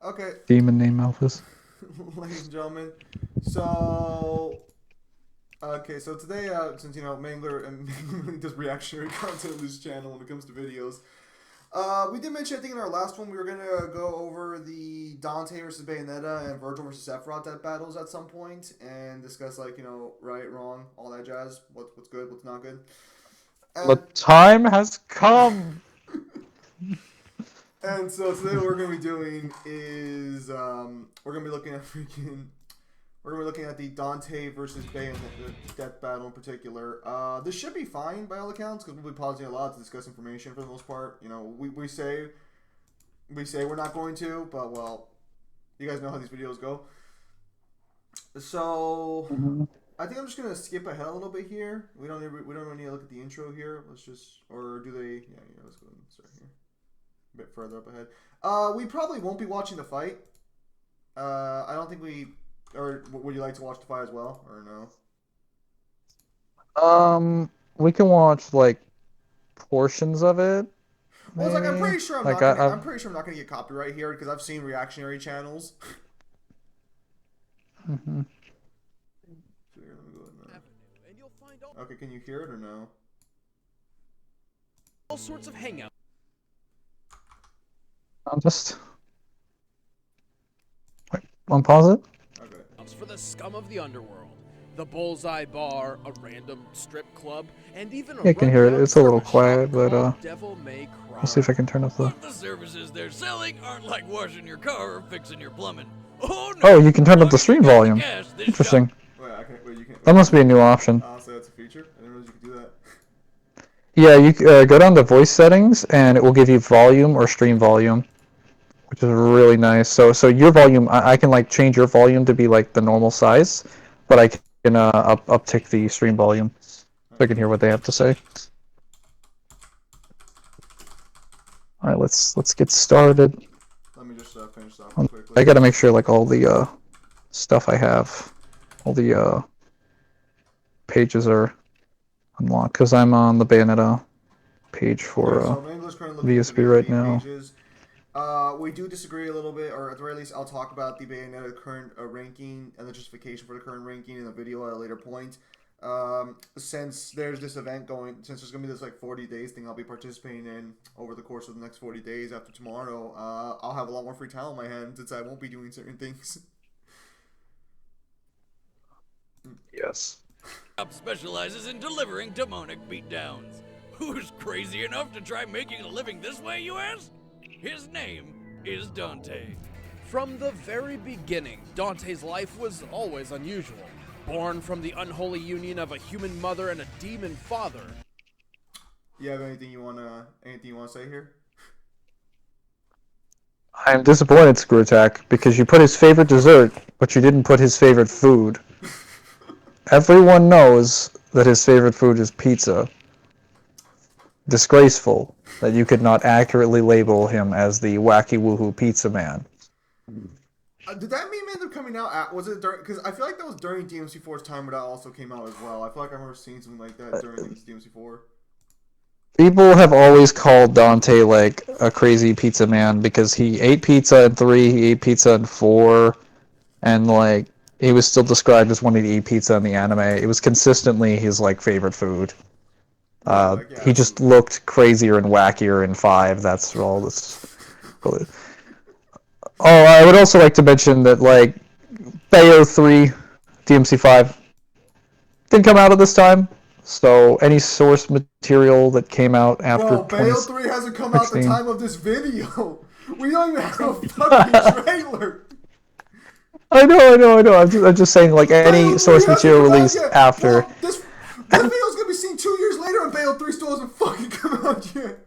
Okay, demon name Malthus. ladies and gentlemen. So, so today, since Mangler and Mangler does reactionary content on this channel when it comes to videos, we did mention I think in our last one we were gonna go over the Dante versus Bayonetta and Virgil versus Sephiroth that battles at some point and discuss right, wrong, all that jazz. What's good, what's not good, The and time has come. And so today what we're gonna be doing is we're gonna be looking at the Dante versus Bayonetta death battle in particular. This should be fine by all accounts because we'll be pausing a lot to discuss information for the most part. We say we're not going to, but well, you guys know how these videos go. So Mhm. I think I'm just gonna skip ahead a little bit here. We don't really need to look at the intro here. Let's just or do they? Yeah. Let's go and start here. A bit further up ahead. We probably won't be watching the fight. I don't think we. Or would you like to watch the fight as well, or no? We can watch like portions of it, Well, it's like I'm maybe. pretty sure I'm Like not gonna. I, I'm pretty sure I'm not gonna get copyright here because I've seen reactionary channels. Mhm. So here, let me go ahead and, okay, can you hear it or no? All sorts of hangouts I'll just wait. Unpause it. Okay. for the scum of the underworld. The Bullseye Bar, a random strip club, and even a Yeah, I can hear it. rundown It's a little service shop quiet, but called Devil May I'll see Cry. if I can turn up the. But the services they're selling aren't like washing your car or fixing your plumbing. Oh Oh, no! you can As turn up long the as you stream got the volume. cash, this shop Interesting. Wait, I can't. Wait, you can't. That Wait, must be a new option. so that's a feature. I didn't realize you could do that. Yeah, you go down to voice settings, and it will give you volume or stream volume, which is really nice. So your volume, I can like change your volume to be like the normal size, but I can uptick the stream volume so I can Okay. hear what they have to say. All right, let's get started. Let me just finish off real quickly. I gotta make sure like all the stuff I have, all the pages are unlocked because I'm on the Bayonetta page Okay, for so Mangler's currently looking into VSB the right enemy now. pages. We do disagree a little bit, or at the very least, I'll talk about the Bayonetta current ranking and the justification for the current ranking in the video at a later point. Since there's this event going, since there's gonna be this like 40 days thing I'll be participating in over the course of the next 40 days after tomorrow, I'll have a lot more free time on my hands since I won't be doing certain things. Yes. specializes in delivering demonic beatdowns. Who's crazy enough to try making a living this way, you ask? His name is Dante. From the very beginning, Dante's life was always unusual. Born from the unholy union of a human mother and a demon father. You have anything you wanna say here? I'm disappointed, Screw Attack, because you put his favorite dessert, but you didn't put his favorite food. Everyone knows that his favorite food is pizza. Disgraceful that you could not accurately label him as the wacky woohoo pizza man. Did that meme end up coming out at? Was it during? Because I feel like that was during DMC4's time, but that also came out as well. I feel like I remember seeing something like that during DMC4. People have always called Dante like a crazy pizza man because he ate pizza in 3, he ate pizza in 4, and like he was still described as wanting to eat pizza in the anime. It was consistently his like favorite food. Yeah, like yeah, He just absolutely. looked crazier and wackier in 5. That's all this. Oh, I would also like to mention that like Bayo 3, DMC5 didn't come out at this time. So any source material that came out after Bro, Bayo 3 hasn't come out the 2016. time of this video. We don't even have a fucking trailer. I know. I'm just saying, like Bayo any 3 source hasn't material come out released yet. after. Bro, this video's gonna be seen 2 years later, and Bayo 3 still hasn't fucking come out yet.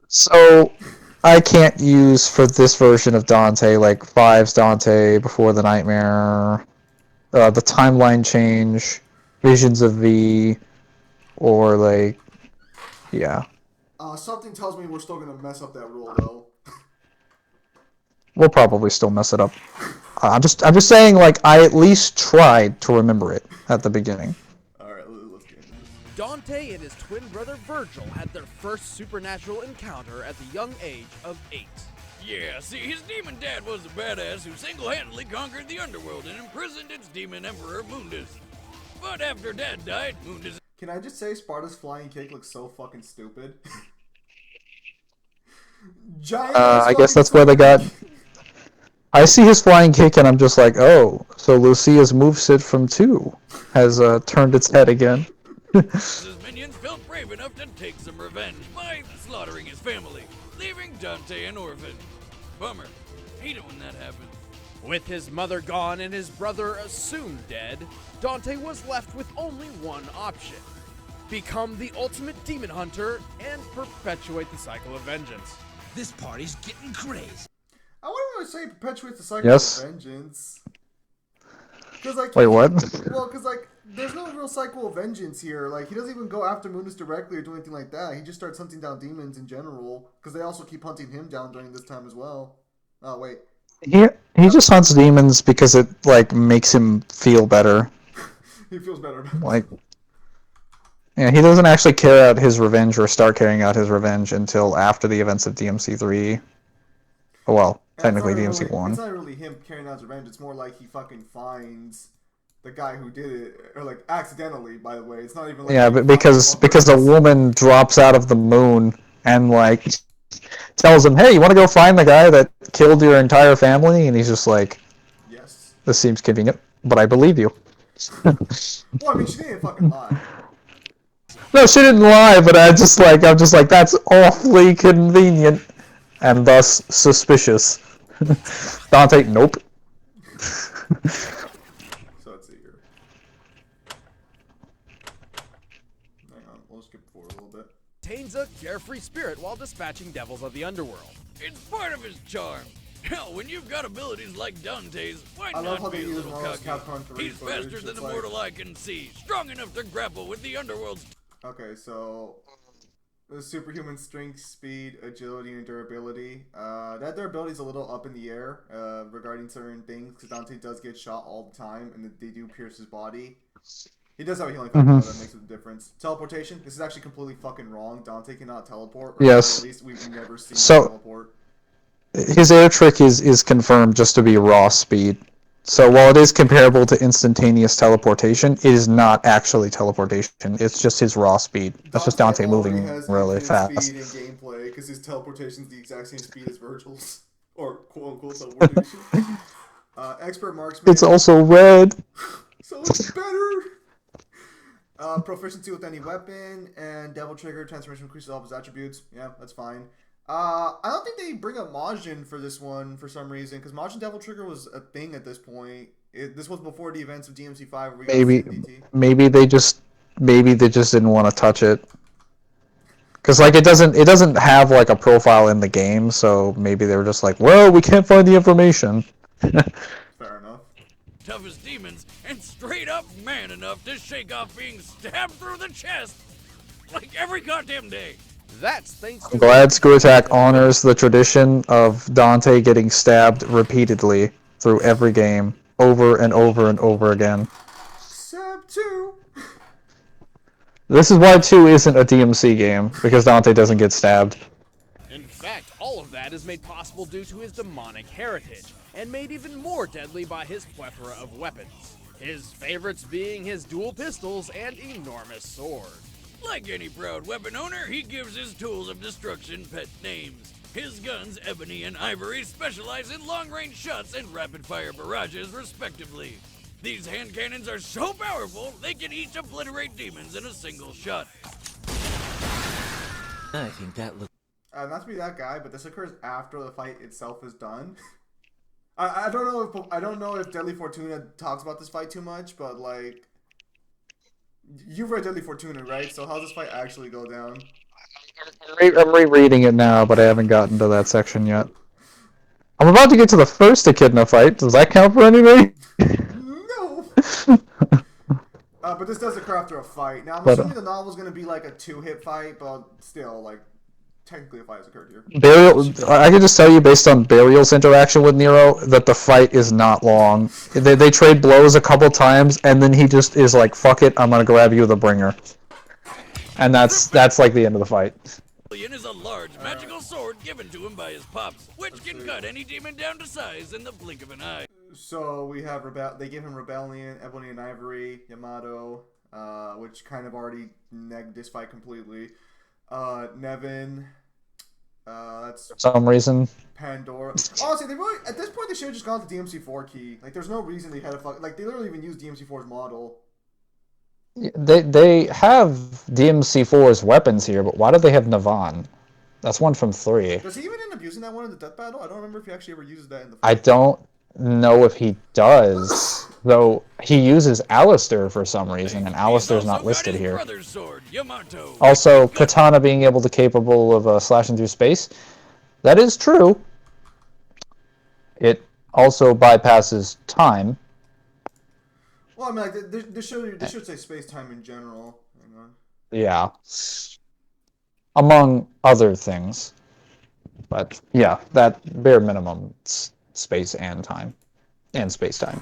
So I can't use for this version of Dante like Five's Dante Before the Nightmare, the timeline change, Visions of V, or like yeah, Something tells me we're still gonna mess up that rule though. we'll probably still mess it up. I'm just saying like I at least tried to remember it at the beginning. All right, let's get into this. Dante and his twin brother Virgil had their first supernatural encounter at the young age of 8. Yeah, see, his demon dad was a badass who single-handedly conquered the underworld and imprisoned its demon emperor, Mundus. But after Dad died, Mundus... Can I just say Sparta's flying kick looks so fucking stupid? Giant I guess that's where they got... I see his flying kick and I'm just like, oh, so Lucia's moveset from 2 has turned its head again. His minions felt brave enough to take some revenge by slaughtering his family, leaving Dante an orphan. Bummer. Hate it when that happens. With his mother gone and his brother soon dead, Dante was left with only one option. Become the ultimate demon hunter and perpetuate the cycle of vengeance. This party's getting crazy. I wouldn't want to say perpetuates the cycle Yes. of vengeance. Cause like, Wait, what? Well, because like, there's no real cycle of vengeance here. Like, he doesn't even go after Mundus directly or do anything like that. He just starts hunting down demons in general. Because they also keep hunting him down during this time as well. Oh, wait. He just hunts demons because it, like, makes him feel better. He feels better about it. Like, yeah, he doesn't actually carry out his revenge or start carrying out his revenge until after the events of DMC3. Oh, well, technically And DMC1. it's not really him carrying out his revenge. It's more like he fucking finds the guy who did it. Or, like, accidentally, by the way. It's not even like... Yeah, but because a woman drops out of the moon and, like, tells him, hey, you want to go find the guy that killed your entire family? And he's just like, Yes. this seems convenient, but I believe you. Well, I mean, she didn't fucking lie. No, she didn't lie, but I'm just like, that's awfully convenient, and thus suspicious. Dante, nope. So let's see here. Hang on, we'll skip forward a little bit. Tains a carefree spirit while dispatching devils of the underworld. It's part of his charm. Hell, when you've got abilities like Dante's, why I love how not they be a use little Marvel's cocky? Capcom 3 He's footage. faster than It's the like- mortal eye can see, strong enough to grapple with the underworld's... Okay, so the superhuman strength, speed, agility, and durability. That durability is a little up in the air regarding certain things because Dante does get shot all the time, and they do pierce his body. He does have a healing factor though, that makes a difference. Teleportation. This is actually completely fucking wrong. Dante cannot teleport. Or Yes. At least we've never seen So- him teleport. His air trick is confirmed just to be raw speed. So while it is comparable to instantaneous teleportation, it is not actually teleportation. It's just his raw speed. That's just Dante already moving has really infinite fast. Speed in gameplay because his teleportation is the exact same speed as Virgil's, or quote unquote teleportation. Expert marksman. It's also red. So it's better. Proficiency with any weapon and devil trigger transformation increases all of his attributes. Yeah, that's fine. I don't think they bring up Majin for this one for some reason because Majin devil trigger was a thing at this point. This was before the events of DMC5 where we got CDT. Maybe they just didn't want to touch it. Cause like it doesn't have like a profile in the game, so maybe they were just like, well, we can't find the information. Fair enough. toughest demons, and straight up man enough to shake off being stabbed through the chest like every goddamn day. That's thanks to I'm glad Screw Attack honors the tradition of Dante getting stabbed repeatedly through every game, over and over and over again. Sab 2. This is why 2 isn't a DMC game, because Dante doesn't get stabbed. In fact, all of that is made possible due to his demonic heritage, and made even more deadly by his plethora of weapons. His favorites being his dual pistols and enormous sword. Like any proud weapon owner, he gives his tools of destruction pet names. His guns, Ebony and Ivory, specialize in long-range shots and rapid-fire barrages, respectively. These hand cannons are so powerful, they can each obliterate demons in a single shot. I think that looks... Not to be that guy, but this occurs after the fight itself is done. I don't know if Deadly Fortuna talks about this fight too much, but like, you've read Deadly Fortuna, right? So how does this fight actually go down? I'm rereading it now, but I haven't gotten to that section yet. I'm about to get to the first Echidna fight. Does that count for anything? No. But this does occur after a fight. Now I'm But, assuming the novel's gonna be like a 2-hit fight, but still, like, technically a fight has occurred here. Burial. I can just tell you, based on Burial's interaction with Nero, that the fight is not long. They trade blows a couple times, and then he just is like, "Fuck it, I'm gonna grab you with a bringer," and that's like the end of the fight. is a large magical sword given to him by his pops, which can cut any demon down to size in the blink of an eye. So we have they give him Rebellion, Ebony and Ivory, Yamato, which kind of already negged this fight completely. Nevin, that's For some reason. Pandora. Honestly, they really at this point they should have just gone to DMC4 key. Like, there's no reason they had like they literally even used DMC4's model. They have DMC4's weapons here, but why do they have Navan? That's one from 3. Does he even end up using that one in the death battle? I don't remember if he actually ever uses that in the fight. I don't know if he does, though he uses Alistair for some reason, and Alistair's not listed here. Sword, Yamato. Also, Katana being able to capable of slashing through space. That is true. It also bypasses time. Well, I mean, like, this should say space-time in general. Hang on. Yeah. Among other things. But, yeah, that bare minimum, space and time. And space-time.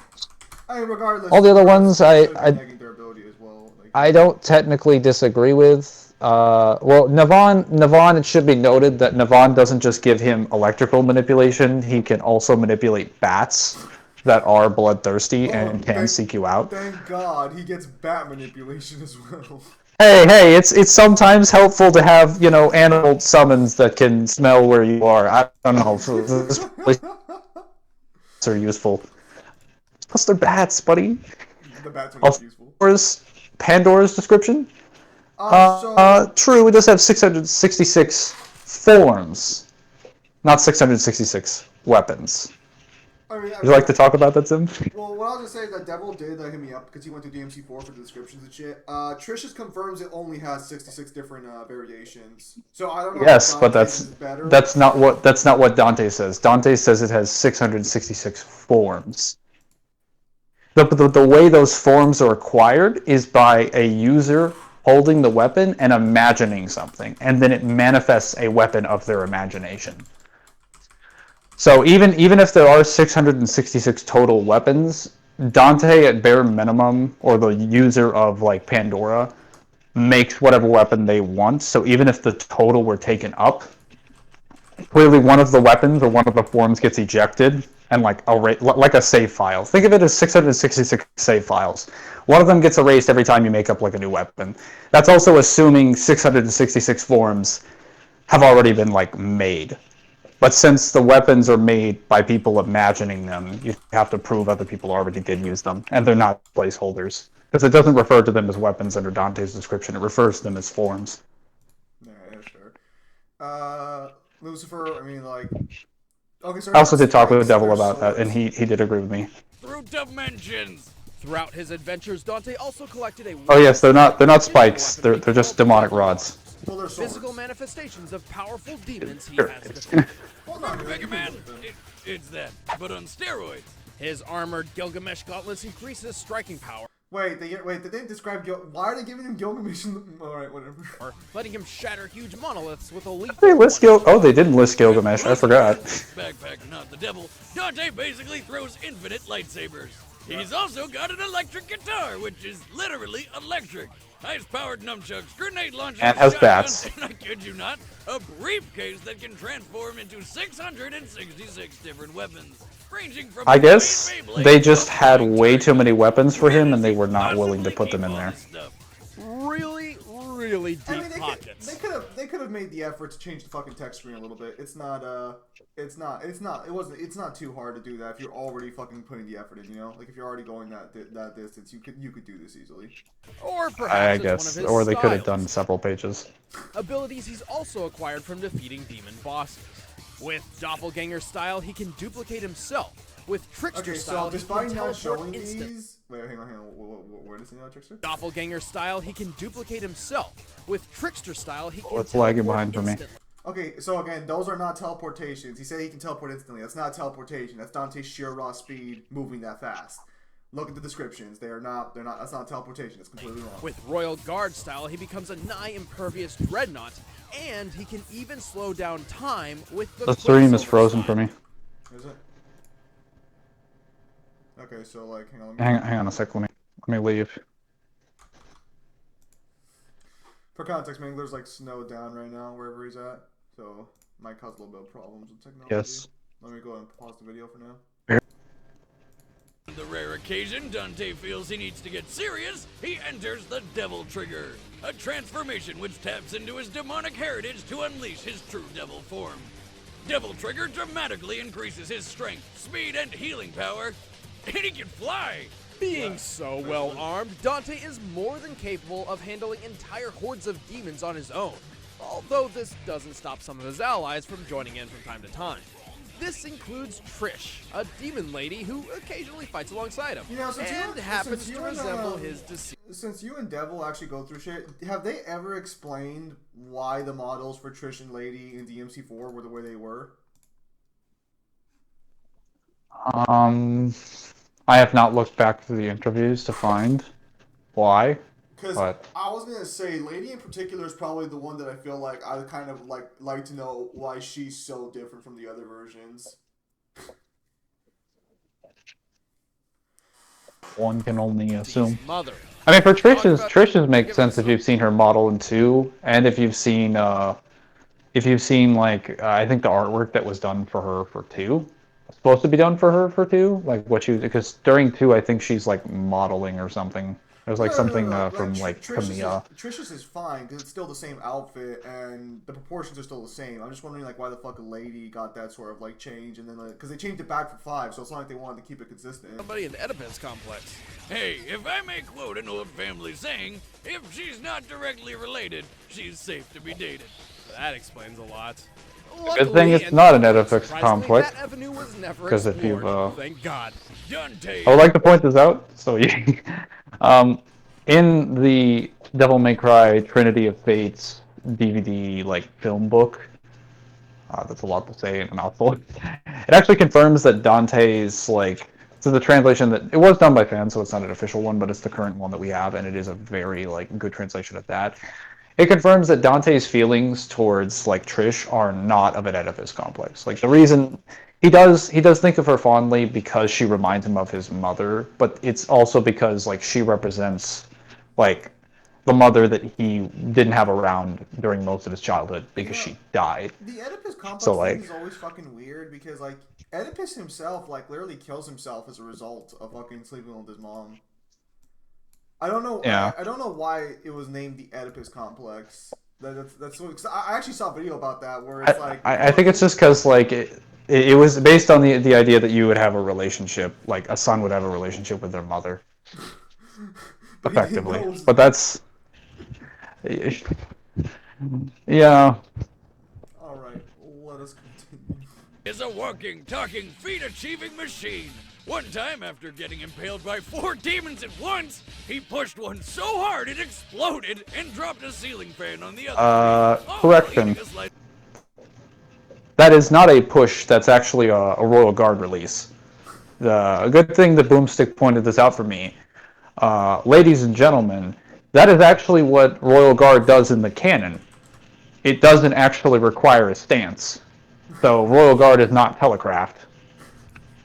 I mean, regardless. All the other ones, negging their ability as well. Like, I don't technically disagree with. Well, Navan, it should be noted that Navan doesn't just give him electrical manipulation, he can also manipulate bats that are bloodthirsty and can seek you out. Thank God, he gets bat manipulation as well. Hey, it's sometimes helpful to have, animal summons that can smell where you are. I don't know. Are useful. Plus, they're bats, buddy. The bats are not useful. Pandora's description? True, it does have 666 forms, not 666 weapons. Would you like to talk about that, Sim? Well, what I was gonna say is that Devil did hit me up because he went to DMC4 for the descriptions and shit. Trish's confirms it only has 66 different variations. So I don't know. Yes, but that's not what Dante says. Dante says it has 666 forms. The way those forms are acquired is by a user holding the weapon and imagining something, and then it manifests a weapon of their imagination. So even if there are 666 total weapons, Dante at bare minimum, or the user of like Pandora, makes whatever weapon they want. So even if the total were taken up, clearly one of the weapons or one of the forms gets ejected, and like a save file. Think of it as 666 save files. One of them gets erased every time you make up like a new weapon. That's also assuming 666 forms have already been like made. But since the weapons are made by people imagining them, you have to prove other people already did use them, and they're not placeholders. Because it doesn't refer to them as weapons under Dante's description, it refers to them as forms. Yeah, sure. Lucifer, I mean, like... Okay, so I also did talk with the Devil about that, and he did agree with me. Through dimensions. Throughout his adventures, Dante also collected a... Oh yes, they're not spikes, they're just demonic rods. Well, they're swords. Physical manifestations of powerful demons he Sure. has defeated. Mega Man, it's that, but on steroids. His armored Gilgamesh gauntlets increase his striking power, Wait, did they describe why are they giving him Gilgamesh? Alright, whatever. letting him shatter huge monoliths with a leap. They didn't list Gilgamesh, I forgot. Backpack, not the devil. Dante basically throws infinite lightsabers. He's also got an electric guitar, which is literally electric. Ice-powered nunchucks, grenade launchers, And has shotguns, bats. and I kid you not, a briefcase that can transform into 666 different weapons, ranging from... I guess Beyblade they just to had flying way turrets. too many weapons for him, and they were not willing to put them in there. Really deep I mean, pockets. they could have made the effort to change the fucking text screen a little bit. It's not too hard to do that if you're already fucking putting the effort in, you know? Like, if you're already going that distance, you could do this easily. Or I perhaps it's guess, one of his or they could have styles. done several pages. Abilities he's also acquired from defeating demon bosses. With Doppelganger style, he can duplicate himself. With Trickster Okay, style, so he despite can not teleport showing instantly. these... Wait, hang on. Where does he know Trickster? Doppelganger style, he can duplicate himself. With Trickster style, he can it's lagging teleport behind for me. instantly. Okay, so again, those are not teleportations. He said he can teleport instantly. That's not teleportation. That's Dante's sheer raw speed moving that fast. Look at the descriptions. They're not, that's not teleportation. It's completely wrong. With Royal Guard style, he becomes a nigh-impervious dreadnought, and he can even slow down time with the The stream is Quicksilver frozen style. for me. Is it? Okay, so like, hang on. Hang on a sec, let me leave. For context, Mangler's like snowed down right now wherever he's at, so might cause a little bit of problems with technology. Yes. Let me go and pause the video for now. On the rare occasion Dante feels he needs to get serious, he enters the Devil Trigger, a transformation which taps into his demonic heritage to unleash his true devil form. Devil Trigger dramatically increases his strength, speed, and healing power, and he can fly! Being so well armed, Dante is more than capable of handling entire hordes of demons on his own, although this doesn't stop some of his allies from joining in from time to time. This includes Trish, a demon lady who occasionally fights alongside him, and happens to resemble his deceased. Since you and Devil actually go through shit, have they ever explained why the models for Trish and Lady in DMC4 were the way they were? I have not looked back through the interviews to find why. Because But I was gonna say, Lady in particular is probably the one that I feel like I kind of like to know why she's so different from the other versions. one can only assume. Mother. I mean, for Trish's makes sense if you've seen her model in 2, and if you've seen like I think the artwork that was done for her for 2, supposed to be done for her for 2, like what she, because during 2 I think she's like modeling or something. It was like something from like Kamiya. Trish's is fine because it's still the same outfit and the proportions are still the same. I'm just wondering like why the fuck a Lady got that sort of like change, and then because they changed it back for 5, so it's not like they wanted to keep it consistent. Somebody in the Oedipus complex. Hey, if I may quote an old family saying, if she's not directly related, she's safe to be dated. That explains a lot. Good thing it's not an Oedipus surprisingly, complex. That avenue was never 'Cause if explored. you've, Thank God. Dante! I would like to point this out. So, in the Devil May Cry Trinity of Fates DVD like film book, that's a lot to say in a mouthful. It actually confirms that Dante's like, so the translation that it was done by fans, so it's not an official one, but it's the current one that we have, and it is a very like good translation of that. It confirms that Dante's feelings towards like Trish are not of an Oedipus complex. Like the reason he does think of her fondly because she reminds him of his mother, but it's also because like she represents like the mother that he didn't have around during most of his childhood because she died. The Oedipus complex So, thing like, is always fucking weird because like Oedipus himself like literally kills himself as a result of fucking sleeping with his mom. I don't know. Yeah. I don't know why it was named the Oedipus complex. That's what, cause I actually saw a video about that where it's like I think it's just because like it was based on the idea that you would have a relationship, like a son would have a relationship with their mother, but he didn't effectively. know it was- But that's yeah. All right, let us continue. Is a walking, talking, feat-achieving machine. One time, after getting impaled by 4 demons at once, he pushed one so hard it exploded and dropped a ceiling fan on the other. Correction. That is not a push. That's actually a Royal Guard release. A good thing that Boomstick pointed this out for me. Ladies and gentlemen, that is actually what Royal Guard does in the canon. It doesn't actually require a stance. So Royal Guard is not telegraphed.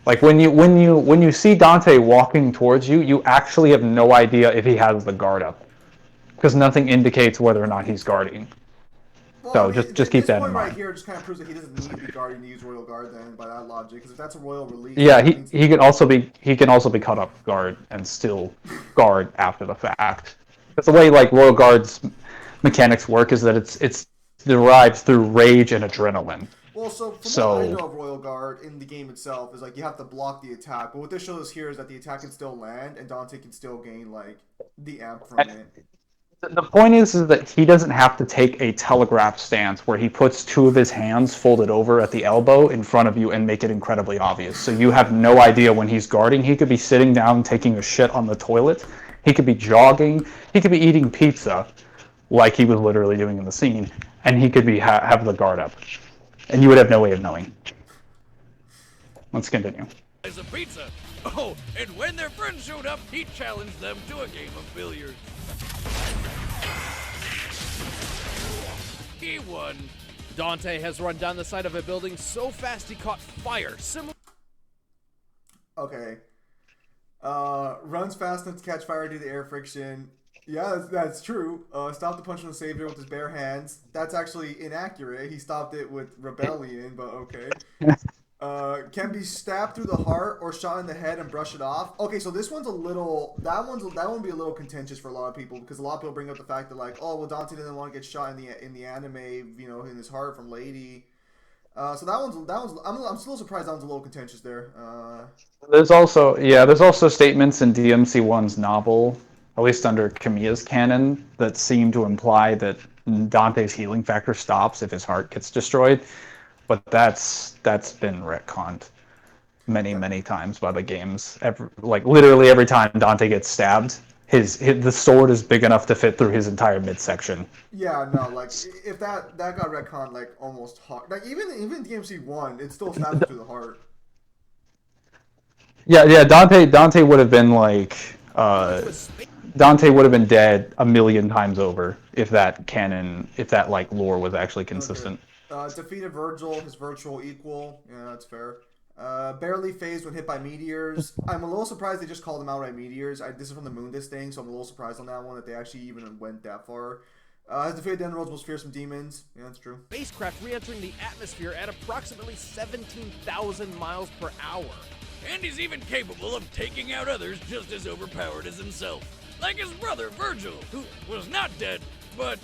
Like when you see Dante walking towards you, you actually have no idea if he has the guard up, because nothing indicates whether or not he's guarding. Well, So I mean, just keep that in This point right mind. here just kind of proves that he doesn't need to be guarding to use Royal Guard then by that logic, because if that's a Royal release, Yeah, that means he can also be caught up guard and still guard after the fact. That's the way like Royal Guard's mechanics work, is that it's derived through rage and adrenaline. Well, so from what I know of Royal Guard in the game itself is like you have to block the attack, but what this shows us here is that the attack can still land and Dante can still gain like the amp from it. The point is that he doesn't have to take a telegraph stance where he puts 2 of his hands folded over at the elbow in front of you and make it incredibly obvious. So you have no idea when he's guarding. He could be sitting down taking a shit on the toilet. He could be jogging. He could be eating pizza, like he was literally doing in the scene, and he could be have the guard up. And you would have no way of knowing. Let's continue. As a pizza. Oh, and when their friends showed up, he challenged them to a game of billiards. He won. Dante has run down the side of a building so fast he caught fire, similar. Okay. Runs fast enough to catch fire due to air friction. Yeah, that's true. Stopped the punch from the savior with his bare hands. That's actually inaccurate. He stopped it with rebellion, but okay. Can be stabbed through the heart or shot in the head and brush it off. Okay, so this one's a little. That one be a little contentious for a lot of people because a lot of people bring up the fact that like, oh well, Dante didn't want to get shot in the anime, you know, in his heart from Lady. So that one's. I'm still surprised that one's a little contentious there. There's also statements in DMC1's novel, at least under Kamiya's canon, that seem to imply that Dante's healing factor stops if his heart gets destroyed, but that's been retconned many times by the games. Literally every time Dante gets stabbed, the sword is big enough to fit through his entire midsection. Yeah, no, like if that got retconned like almost hard. Like even DMC1, it still stabs him through the heart. Yeah. Dante would have been like Dante would have been dead a million times over if that like lore was actually consistent. Okay. Defeated Virgil, his virtual equal. Yeah, that's fair. Barely phased when hit by meteors. I'm a little surprised they just called him outright meteors. This is from the Moondis thing, so I'm a little surprised on that one that they actually even went that far. Has defeated the Underworld's most fearsome demons. Yeah, that's true. Spacecraft re-entering the atmosphere at approximately 17,000 miles per hour. And he's even capable of taking out others just as overpowered as himself. Like his brother Virgil, who was not dead, but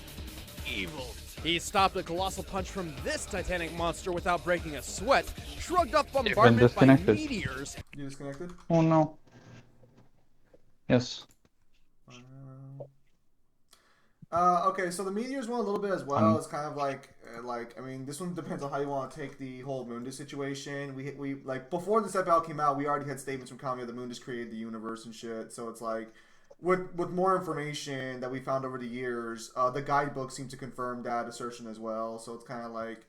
evil. He stopped a colossal punch from this titanic monster without breaking a sweat, shrugged off bombardment by meteors. You disconnected? Oh no. Yes. Okay, so the meteors one a little bit as well. It's kind of like I mean, this one depends on how you want to take the whole Mundus situation. We like before this episode came out, we already had statements from Kamiya that Mundus created the universe and shit. So it's like with more information that we found over the years, the guidebook seemed to confirm that assertion as well. So it's kind of like,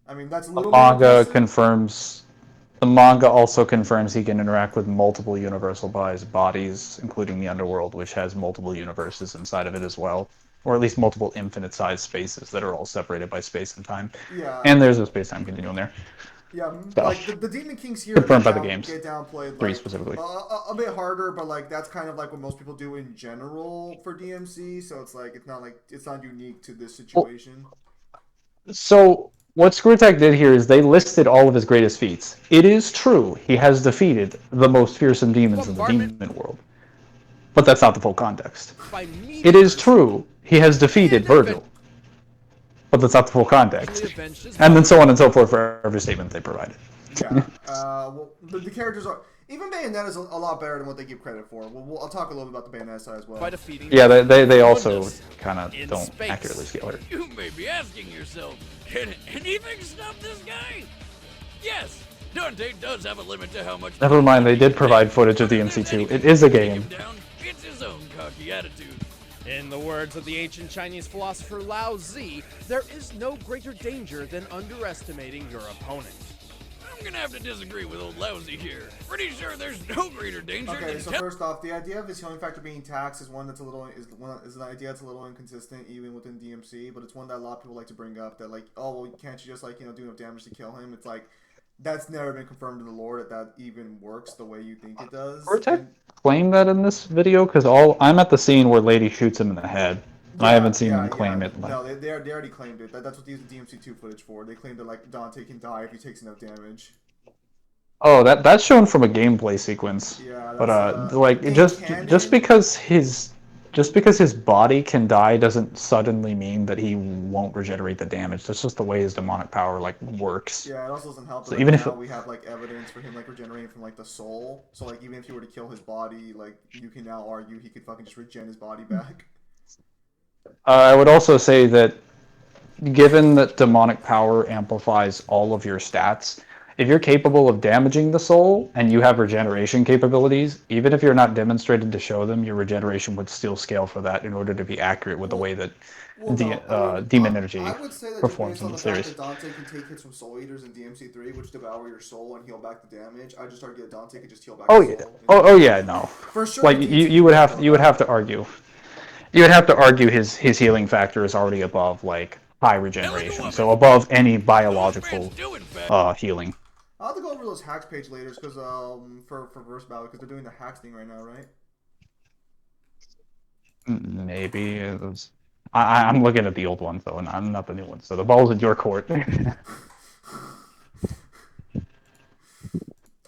I mean, that's a little. The manga also confirms he can interact with multiple universal bodies, including the underworld, which has multiple universes inside of it as well. Or at least multiple infinite-sized spaces that are all separated by space and time. Yeah. And there's a space-time continuum there. Yeah, So, like the Demon Kings here confirmed by the games. Get downplayed, Three like, specifically. a bit harder, but like that's kind of like what most people do in general for DMC. So it's like it's not unique to this situation. So what Screwtack did here is they listed all of his greatest feats. It is true he has defeated the most fearsome demons in the demon world, but that's not the full context. It is true he has defeated Virgil, but that's not the full context. And then so on and so forth for every statement they provided. Yeah. Well, the characters are even Bayonetta is a lot better than what they give credit for. I'll talk a little bit about the Bayonetta side as well. Yeah, they also kind of don't accurately scale her. You may be asking yourself, can anything stop this guy? Yes, Dante does have a limit to how much. Never mind, they did provide footage of the MC2. It is a game. It's his own cocky attitude. In the words of the ancient Chinese philosopher Lao Tzu, there is no greater danger than underestimating your opponent. I'm gonna have to disagree with old Lousy here. Pretty sure there's no greater danger than... so first off, the idea of this healing factor being taxed is one that's is an idea that's a little inconsistent even within DMC, but it's one that a lot of people like to bring up that like, oh well, can't you just like, do enough damage to kill him? It's like that's never been confirmed in the lore that even works the way you think it does. Vortex claim that in this video because I'm at the scene where Lady shoots him in the head. I haven't seen them claim it. No, they already claimed it. That's what they used the DMC2 footage for. They claimed that like Dante can die if he takes enough damage. Oh, that's shown from a gameplay sequence. Yeah, but like just because his body can die doesn't suddenly mean that he won't regenerate the damage. That's just the way his demonic power like works. Yeah, it also doesn't help. So even if we have like evidence for him like regenerating from like the soul, so like even if you were to kill his body, like you can now argue he could fucking just regen his body back. I would also say that given that demonic power amplifies all of your stats, if you're capable of damaging the soul and you have regeneration capabilities, even if you're not demonstrated to show them, your regeneration would still scale for that in order to be accurate with the way that demon energy performs in the series. Dante can take hits from Soul Eaters in DMC3, which devour your soul and heal back the damage. I just argue that Dante could just heal back the soul. Oh yeah, no. For sure. Like you would have to argue. You would have to argue his healing factor is already above like high regeneration, so above any biological healing. I'll have to go over those hacks page later because for Verse Battle because they're doing the hacks thing right now, right? Maybe it was. I'm looking at the old one, though, and I'm not the new one. So the ball's in your court.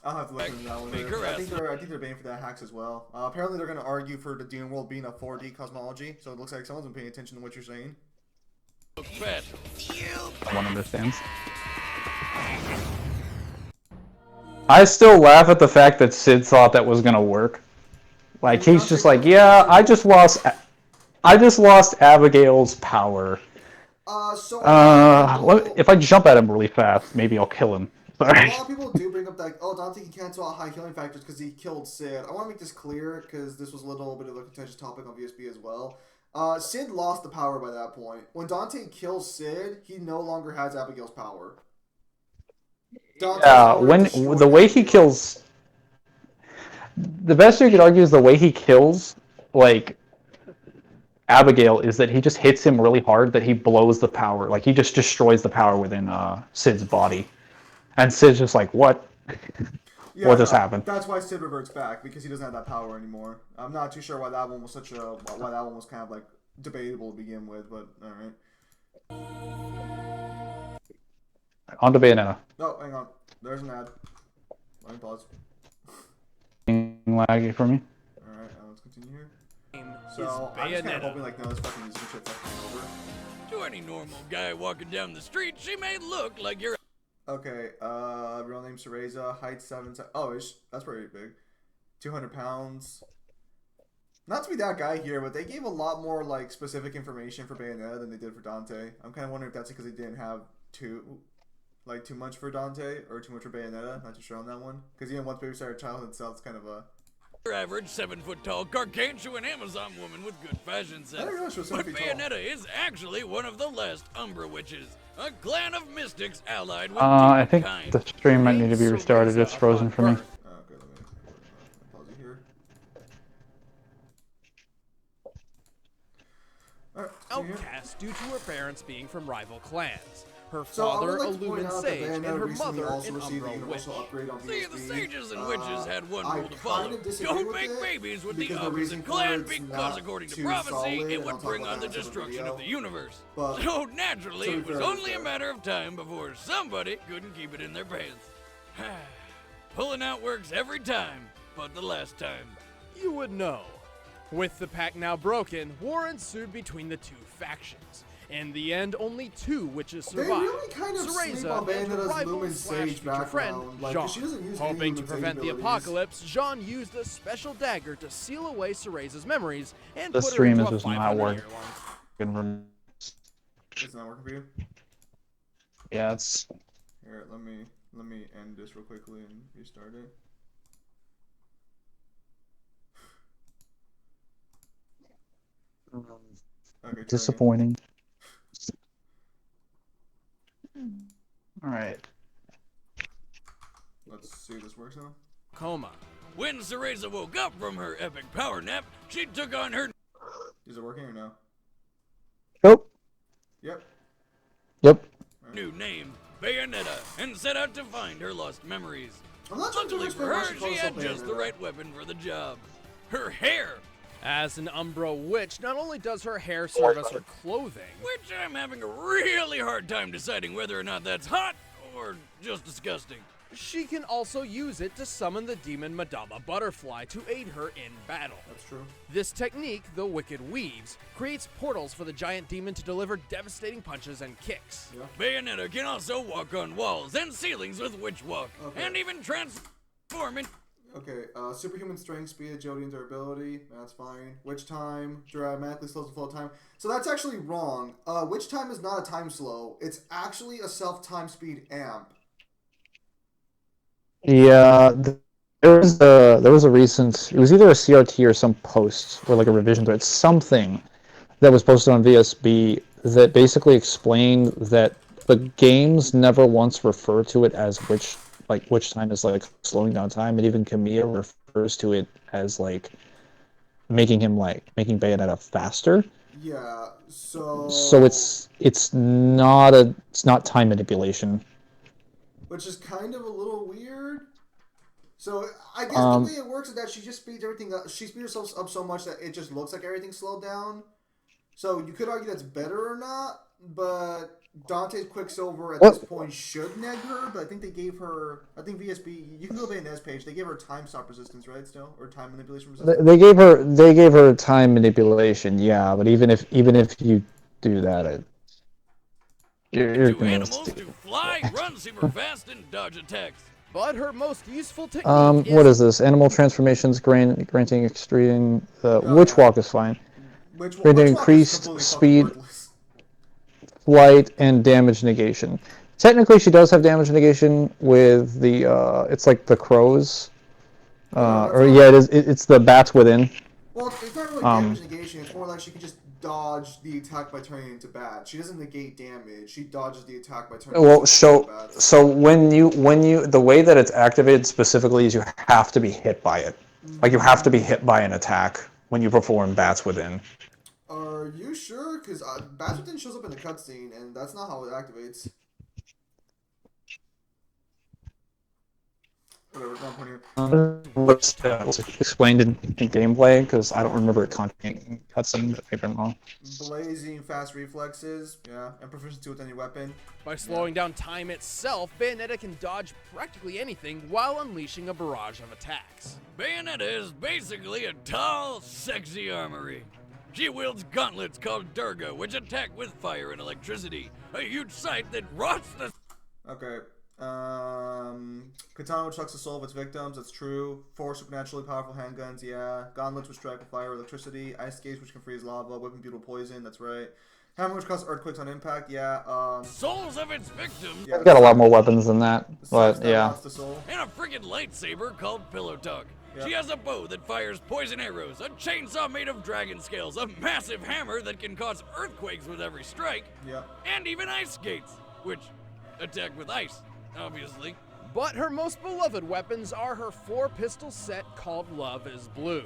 I'll have to look into that one. I think they're paying for that hacks as well. Apparently, they're going to argue for the Dune world being a 4D cosmology. So it looks like someone's been paying attention to what you're saying. One understands. I still laugh at the fact that Sid thought that was gonna work. Like he's just like, yeah, I just lost Abigail's power. If I jump at him really fast, maybe I'll kill him. Sorry. A lot of people do bring up like, oh, Dante can cancel out high healing factors because he killed Sid. I want to make this clear because this was a little bit of a contentious topic on VSB as well. Sid lost the power by that point. When Dante kills Sid, he no longer has Abigail's power. The way he kills, the best you could argue is the way he kills, like, Abigail is that he just hits him really hard that he blows the power, like he just destroys the power within Sid's body, and Sid's just like, what? What just happened? That's why Sid reverts back because he doesn't have that power anymore. I'm not too sure why that one was kind of like debatable to begin with, but all right. On to Bayonetta. Oh, hang on. There's an ad. Let me pause. Laggy for me. Alright, let's continue here. So, I'm just kind of hoping, like, no, this fucking music shit fucking over. To any normal guy walking down the street, she may look like you're... Okay, real name Cereza, height 7... Oh, that's pretty big. 200 pounds. Not to be that guy here, but they gave a lot more, like, specific information for Bayonetta than they did for Dante. I'm kind of wondering if that's because they didn't have too much for Dante or too much for Bayonetta. Not too sure on that one. Because even once Baby Started Childhood itself, it's kind of a... average 7-foot-tall gargantuan Amazon woman with good fashion sense. I didn't realize she was 7 But feet tall. Bayonetta is actually one of the last Umbra witches, a clan of mystics allied with I think kind. the stream might need to be restarted. It's frozen for me. Okay, let me pause it here. Outcast due to her parents being from rival clans. Her So, I father, would a like to point lumen out sage, that and Bayonetta her recently mother, also an received Umbra a witch. universal upgrade on See, the VSB. sages and witches had one I rule to follow. kinda disagree Don't with make it, babies with because the the reason opposite for clan it's because not according to too prophecy, solid, it and I'll would talk bring about on the that in a separate destruction video. of the universe. But, So naturally, to be it was fair, only a fair. matter of time before somebody couldn't keep it in their pants. Pulling out works every time, but the last time. You would know. With the pact now broken, war ensued between the two factions. In the end, only 2 witches They survived. really kind of sleep Cereza on and her Bayonetta's rival Lumen slash Sage future friend, background. Like, Jean. she doesn't use any Hoping to Lumen Sage prevent the abilities. apocalypse, Jean used a special dagger to seal away Cereza's memories and The put her stream into is a just not 500-year working. long. It's not working for you? Yeah, it's. Here, let me end this real quickly and restart it. Okay, try Disappointing. All right. Let's see if this works now. Coma. When Cereza woke up from her epic power nap, she took on her Is it working or no? Yep. Yep. Yep. new name, Bayonetta, and set out to find her lost memories. I'm not trying to Luckily for explain why her, she had calls just the Bayonetta. right weapon for the job. Her hair, As an Umbra witch, not only does her hair serve as her clothing, which I'm having a really hard time deciding whether or not that's hot or just disgusting. she can also use it to summon the demon Madama Butterfly to aid her in battle. That's true. This technique, the Wicked Weaves, creates portals for the giant demon to deliver devastating punches and kicks. Yeah. Bayonetta can also walk on walls and ceilings with Witch Walk, Okay. and even transform into Okay, superhuman strength, speed, agility, and durability. That's fine. Witch time dramatically slows the flow of time. So that's actually wrong. Witch time is not a time slow. It's actually a self-time speed amp. Yeah, there was a recent. It was either a CRT or some post or like a revision to it, something that was posted on VSB that basically explained that the games never once refer to it as which time is like slowing down time, and even Kamiya refers to it as like making Bayonetta faster. Yeah, so... So it's not time manipulation. Which is kind of a little weird. So I guess the way it works is that she just speeds everything up. She speeds herself up so much that it just looks like everything's slowed down. So you could argue that's better or not, but Dante's Quicksilver at this point should neg her, but I think they gave her, I think VSB, you can go to Bayonet's page, they gave her time stop resistance, right, still? Or time manipulation resistance? They gave her time manipulation, yeah, but even if you do that, you're Two gonna animals to fly, run super fast, and dodge attacks. But her most useful technique what is this? Animal transformations granting extreme. Witch Walk is fine. Witch Granting Walk is increased completely speed, fucking worthless. flight, and damage negation. Technically, she does have damage negation with the. It's like the crows. It's the bats within. Well, it's not really damage negation. It's more like she can just dodge the attack by turning into bat. She doesn't negate damage. She dodges the attack by turning into bat. So when you the way that it's activated specifically is you have to be hit by it. Like you have to be hit by an attack when you perform bats within. Are you sure? Because bats within shows up in the cutscene, and that's not how it activates. What's explained in gameplay, because I don't remember it containing cutscene, but I've been wrong. Blazing fast reflexes, yeah, and proficiency with any weapon. By slowing down time itself, Bayonetta can dodge practically anything while unleashing a barrage of attacks. Bayonetta is basically a tall, sexy armory. She wields gauntlets called Durga, which attack with fire and electricity, a huge sight that rots the... Okay. Katana which sucks the soul of its victims, that's true. 4 supernaturally powerful handguns, yeah. Gauntlets which strike with fire or electricity. Ice skates which can freeze lava. Whipping beautiful poison, that's right. Hammer which causes earthquakes on impact, yeah. Souls of its victims. Yeah, got a lot more weapons than that, but yeah. The soul. And a friggin' lightsaber called Pillow Talk. Yep. She has a bow that fires poison arrows, a chainsaw made of dragon scales, a massive hammer that can cause earthquakes with every strike, Yep. and even ice skates, which attack with ice, obviously. But her most beloved weapons are her 4-pistol set called Love is Blue.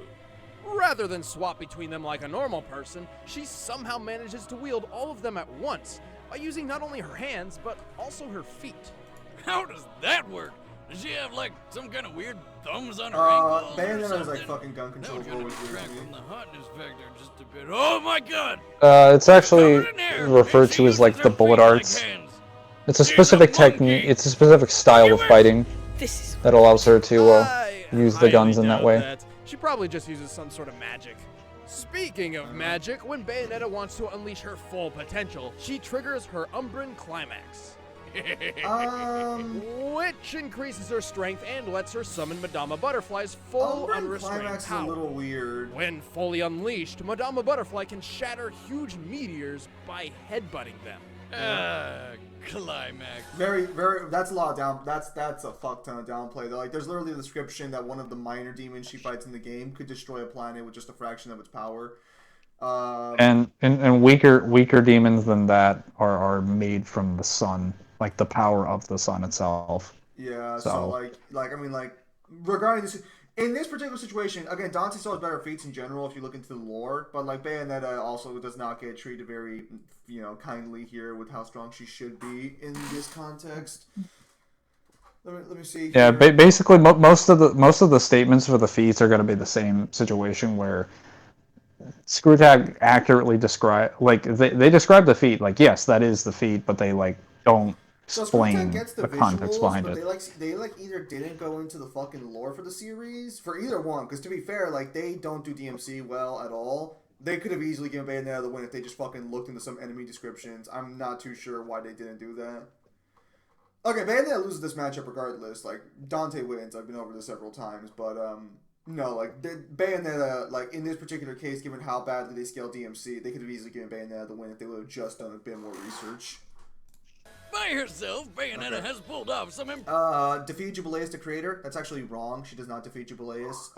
Rather than swap between them like a normal person, she somehow manages to wield all of them at once by using not only her hands, but also her feet. How does that work? Does she have like some kind of weird thumbs on her ankles? Bayonetta is like fucking gun That control. would kind of Weird detract to me. from the hotness factor just a bit. Oh my god! It's actually Covered in hair, referred and she to as like uses the her bullet feet like arts. hands. It's a She's specific a monkey. technique. It's a specific style of fighting that allows her to I use the guns in that highly way. doubt that. She probably just uses some sort of magic. Speaking of magic, when Bayonetta wants to unleash her full potential, she triggers her Umbran Climax, which increases her strength and lets her summon Madama Butterfly's full Umbran unrestrained Climax is a power. little weird. When fully unleashed, Madama Butterfly can shatter huge meteors by headbutting them. Climax. Very, that's a lot of down. That's a fuck ton of downplay. Like, there's literally a description that one of the minor demons she fights in the game could destroy a planet with just a fraction of its power. And weaker demons than that are made from the sun, like the power of the sun itself. Yeah. So- So like I mean like regarding this. In this particular situation, again, Dante still has better feats in general if you look into the lore, but like Bayonetta also does not get treated very, kindly here with how strong she should be in this context. Let me see. Yeah, here. basically most of the statements for the feats are going to be the same situation where Screwtag accurately describe they describe the feat like yes that is the feat, but they like don't So explain Screwtag gets the context visuals, behind but it. they either didn't go into the fucking lore for the series for either one. Because to be fair, like they don't do DMC well at all. They could have easily given Bayonetta the win if they just fucking looked into some enemy descriptions. I'm not too sure why they didn't do that. Okay, Bayonetta loses this matchup regardless. Like Dante wins. I've been over this several times, but no, like Bayonetta, like in this particular case, given how badly they scale DMC, they could have easily given Bayonetta the win if they would have just done a bit more research. By herself, Bayonetta has pulled off some Defeat Jubileus the creator. That's actually wrong. She does not defeat Jubileus.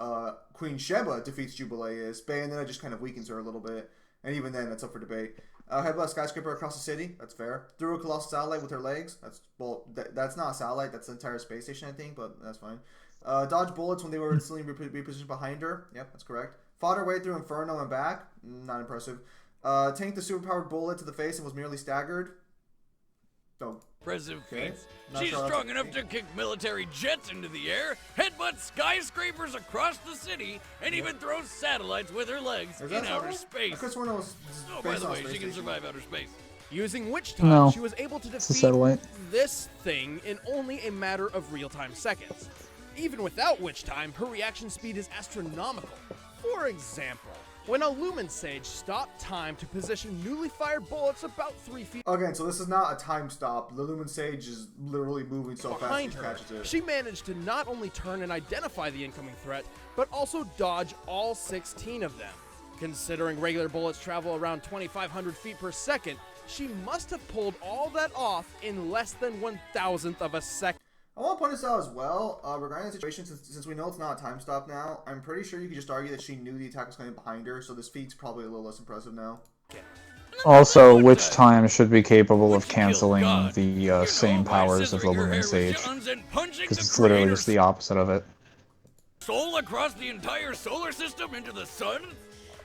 Queen Sheba defeats Jubileus. Bayonetta just kind of weakens her a little bit. And even then, that's up for debate. Headbutt skyscraper across the city. That's fair. Threw a colossal satellite with her legs. That's not a satellite. That's the entire space station, I think, but that's fine. Dodge bullets when they were instantly repositioned behind her. Yep, that's correct. Fought her way through Inferno and back. Not impressive. Tanked the superpowered bullet to the face and was merely staggered. Oh, Impressive okay. feats. Not She's sure how strong to- enough to kick military jets into the air, headbutt skyscrapers across the city, and even throw satellites with her legs Is that in outer something? space. I could swear it was Oh, by based the on way, space she can station. survive outer space. Using Witch Time, No. she was able to a defeat satellite. this thing in only a matter of real-time seconds. Even without Witch Time, her reaction speed is astronomical. For example, when a Lumen Sage stopped time to position newly fired bullets about 3 feet Again, so this is not a time stop. The Lumen Sage is literally moving so fast behind he her, catches it. she managed to not only turn and identify the incoming threat, but also dodge all 16 of them. Considering regular bullets travel around 2,500 feet per second, she must have pulled all that off in less than 1,000th of a second. I want to point this out as well, regarding the situation, since we know it's not a time stop now, I'm pretty sure you could just argue that she knew the attack was coming behind her, so this feat's probably a little less impressive now. Also, Witch Time should be capable of When she killed canceling God, the you know, same by powers of the scissoring her Lumen hair with Sage. guns and punching Because the it's literally creator's just the opposite of it. soul across the entire solar system into the sun?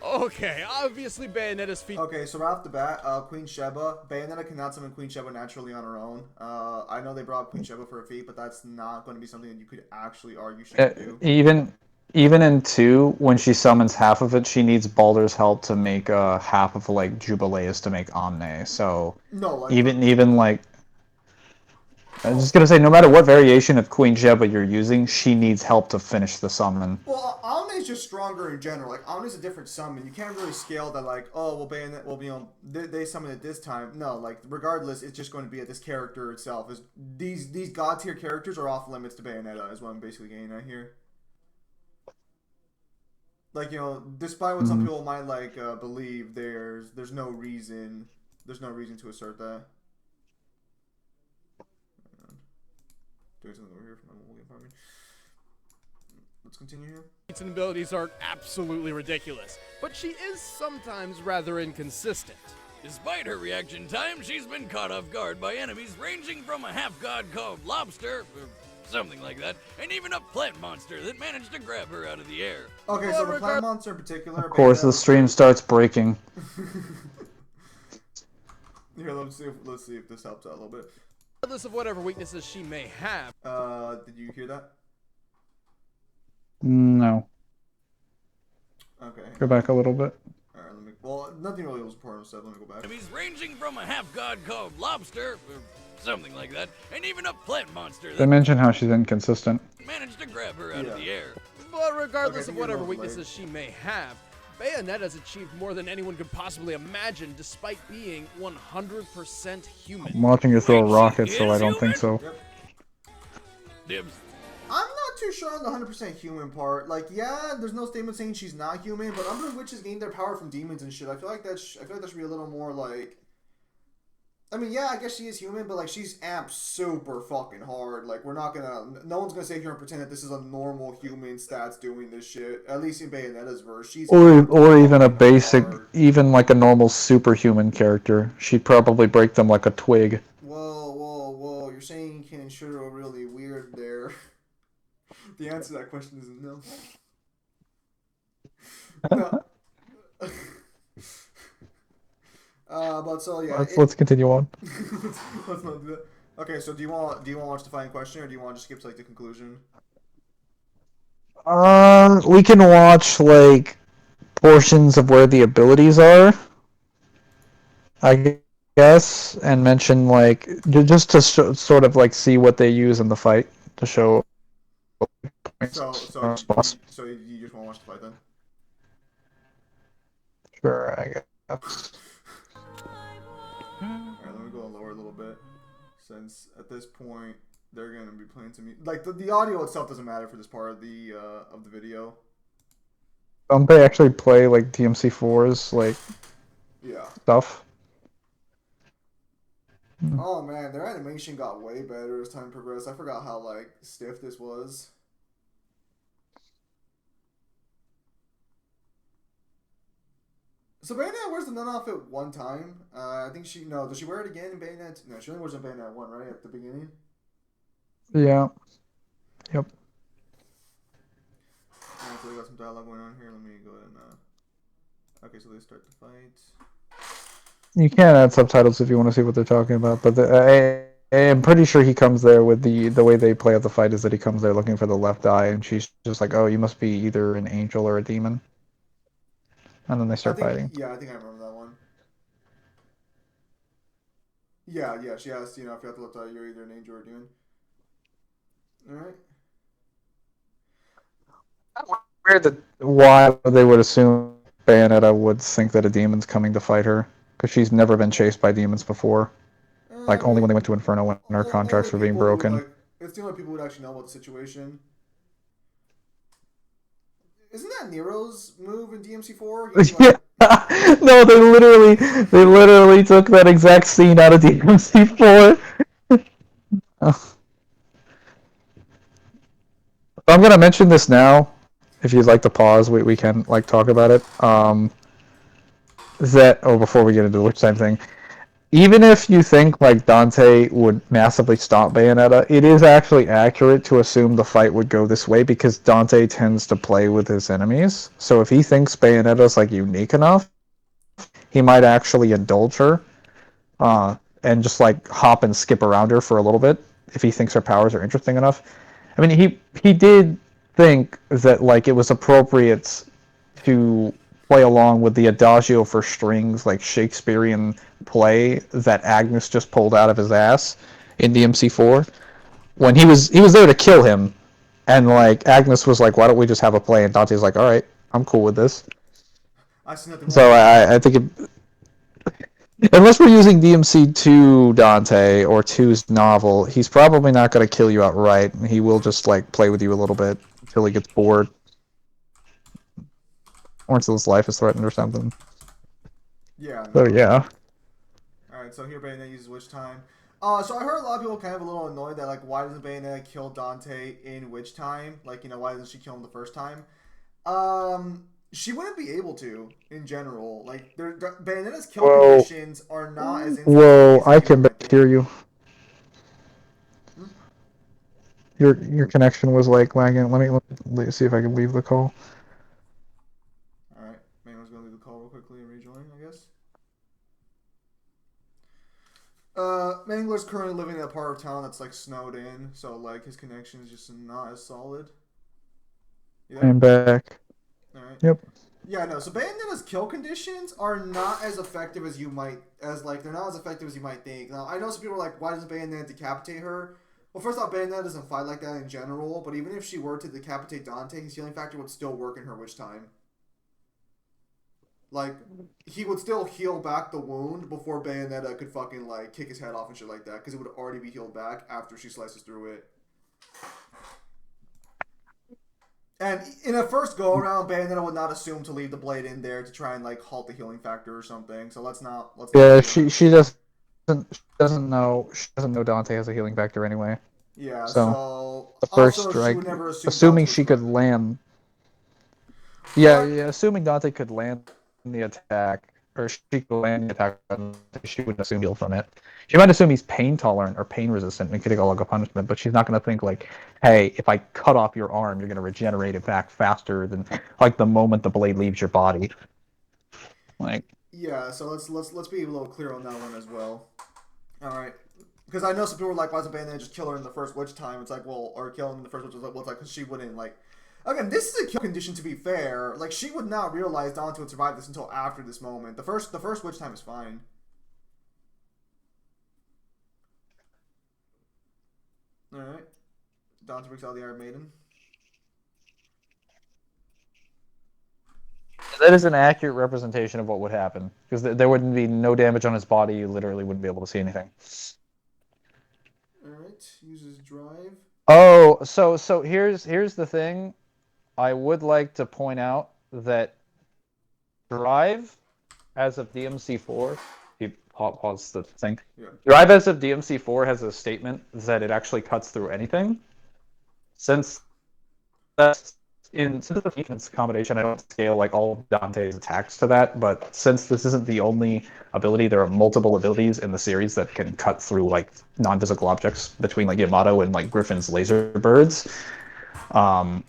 Okay, obviously Bayonetta's feat Okay, so right off the bat, Queen Sheba, Bayonetta cannot summon Queen Sheba naturally on her own. I know they brought up Queen Sheba for a feat, but that's not going to be something that you could actually argue she can do. Even in 2, when she summons half of it, she needs Baldur's help to make half of like Jubileus to make Omne. So No, like even like I'm just gonna say, no matter what variation of Queen Sheba you're using, she needs help to finish the summon. well, Omne's just stronger in general. Like Omne's a different summon. You can't really scale that. Like, oh, well, Bayonet, well, you know, they summon it this time. No, like regardless, it's just going to be at this character itself. Is these god tier characters are off limits to Bayonetta, is what I'm basically getting at here. Like, you know, despite what some people might like believe, there's no reason to assert that. Doing something over here for my mobile apartment. Let's continue here. and abilities are absolutely ridiculous, but she is sometimes rather inconsistent. Despite her reaction time, she's been caught off guard by enemies ranging from a half-god called Lobster, or something like that, and even a plant monster that managed to grab her out of the air. Okay, so the plant monster in particular. Of course, the stream starts breaking. Here, let's see if this helps out a little bit. Regardless of whatever weaknesses she may have, Did you hear that? No. Okay. Go back a little bit. Alright, let me. Well, nothing really was important said. Let me go back. Enemies ranging from a half-god called Lobster, or something like that, and even a plant monster They that mention how she's inconsistent. managed to grab her out of the air. but regardless Okay, of you're whatever not weaknesses she may have, Bayonetta's achieved more than anyone could possibly imagine despite being 100% human. I'm watching you throw a Wait, rocket, she so is I don't think human? so. Yep. Dibs. I'm not too sure on the 100% human part. Like, yeah, there's no statement saying she's not human, but other witches gain their power from demons and shit. I feel like that should be a little more like. I mean, yeah, I guess she is human, but like she's amped super fucking hard. Like, no one's gonna sit here and pretend that this is a normal human stats doing this shit. At least in Bayonetta's verse, she's Or even a fucking basic, hard. even like a normal superhuman character. She'd probably break them like a twig. Whoa! You're saying Ken and Shiro are really weird there. The answer to that question is no. No. But so yeah. Let's continue on. Let's not do that. Okay, so do you want to watch the final question, or do you want to just skip to like the conclusion? We can watch like portions of where the abilities are, I guess, and mention like just to sort of like see what they use in the fight to show. So you just want to watch the fight then? Sure, I guess. Alright, let me go lower a little bit, since at this point they're gonna be playing some like the audio itself doesn't matter for this part of the video. Don't they actually play like DMC4's like Yeah. stuff? Oh man, their animation got way better as time progressed. I forgot how like stiff this was. So Bayonetta wears the nun outfit one time. I think does she wear it again in Bayonetta? No, she only wears it in Bayonetta 1, right? At the beginning? Yeah. Yep. Alright, so we got some dialogue going on here. Let me go ahead and... Okay, so they start the fight. You can add subtitles if you want to see what they're talking about, but I'm pretty sure he comes there with the way they play out the fight is that he comes there looking for the left eye, and she's just like, "Oh, you must be either an angel or a demon," and then they I start think, fighting. yeah, I think I remember that one. Yeah, yeah, she asked, if you have to look at you're either an angel or a demon. Alright. Weird that why they would assume Bayonetta would think that a demon's coming to fight her, because she's never been chased by demons before. Like I only when mean, they went to Inferno when her only contracts were being people who, broken. like, it's the only people who actually know about the situation. Isn't that Nero's move in DMC4? He, Yeah. like, No, they literally took that exact scene out of DMC4. I'm gonna mention this now. If you'd like to pause, we can like talk about it. Before we get into the witch time thing, even if you think like Dante would massively stomp Bayonetta, it is actually accurate to assume the fight would go this way because Dante tends to play with his enemies. So if he thinks Bayonetta's like unique enough, he might actually indulge her, and just like hop and skip around her for a little bit if he thinks her powers are interesting enough. I mean, he did think that like it was appropriate to play along with the adagio for strings, like Shakespearean play that Agnes just pulled out of his ass in DMC4 when he was there to kill him, and like Agnes was like, "Why don't we just have a play?" And Dante's like, "All right, I'm cool with this." I see nothing wrong So with that. I think unless we're using DMC2 Dante or two's novel, he's probably not going to kill you outright. He will just like play with you a little bit until he gets bored or until his life is threatened or something. Yeah, So no. yeah. Alright, so here Bayonetta uses Witch Time. So I heard a lot of people kind of a little annoyed that, like, why doesn't Bayonetta kill Dante in Witch Time? Like, why doesn't she kill him the first time? She wouldn't be able to, in general. Like, Bayonetta's kill Whoa, conditions are not as whoa! instantaneous I as you can might hear think. you. Your connection was like lagging. Let me see if I can leave the call. Alright, Mangler's gonna leave the call real quickly and rejoin, I guess. Mangler's currently living in a part of town that's, like, snowed in, so, like, his connection is just not as solid. You there? I'm back. Alright. Yep. Yeah, no. So Bayonetta's kill conditions are not as effective as they're not as effective as you might think. Now I know some people are like, why doesn't Bayonetta decapitate her? Well, first off, Bayonetta doesn't fight like that in general. But even if she were to decapitate Dante, his healing factor would still work in her witch time. Like he would still heal back the wound before Bayonetta could fucking like kick his head off and shit like that because it would already be healed back after she slices through it. And in a first go around, Bayonetta would not assume to leave the blade in there to try and like halt the healing factor or something. So let's not Yeah, get ahead of she doesn't know Dante has a healing factor anyway. Yeah. So So the first also she strike, would never assume assuming Dante would she could survive it. land. Yeah, But yeah, assuming Dante could land the attack, or she could land the attack, she wouldn't assume heal from it. She might assume he's pain tolerant or pain resistant and could take a like a punishment, but she's not going to think like, hey, if I cut off your arm, you're going to regenerate it back faster than like the moment the blade leaves your body. Like, yeah. So let's be a little clear on that one as well. All right. Because I know some people are like, why doesn't Bayonetta just kill her in the first witch time? It's like, well, or kill him in the first witch. Well, it's like, because she wouldn't like. Again, this is a kill condition to be fair. Like she would not realize Dante would survive this until after this moment. The first witch time is fine. All right. Dante breaks out the Iron Maiden. that is an accurate representation of what would happen because there wouldn't be no damage on his body. You literally wouldn't be able to see anything. All right. Uses drive. Oh, so here's the thing. I would like to point out that Drive, as of DMC4, you pause the thing. Yeah. Drive as of DMC4 has a statement that it actually cuts through anything. Since that's since it's a defense combination, I don't scale like all of Dante's attacks to that, but since this isn't the only ability, there are multiple abilities in the series that can cut through like non-physical objects between like Yamato and like Griffin's laser birds. Um,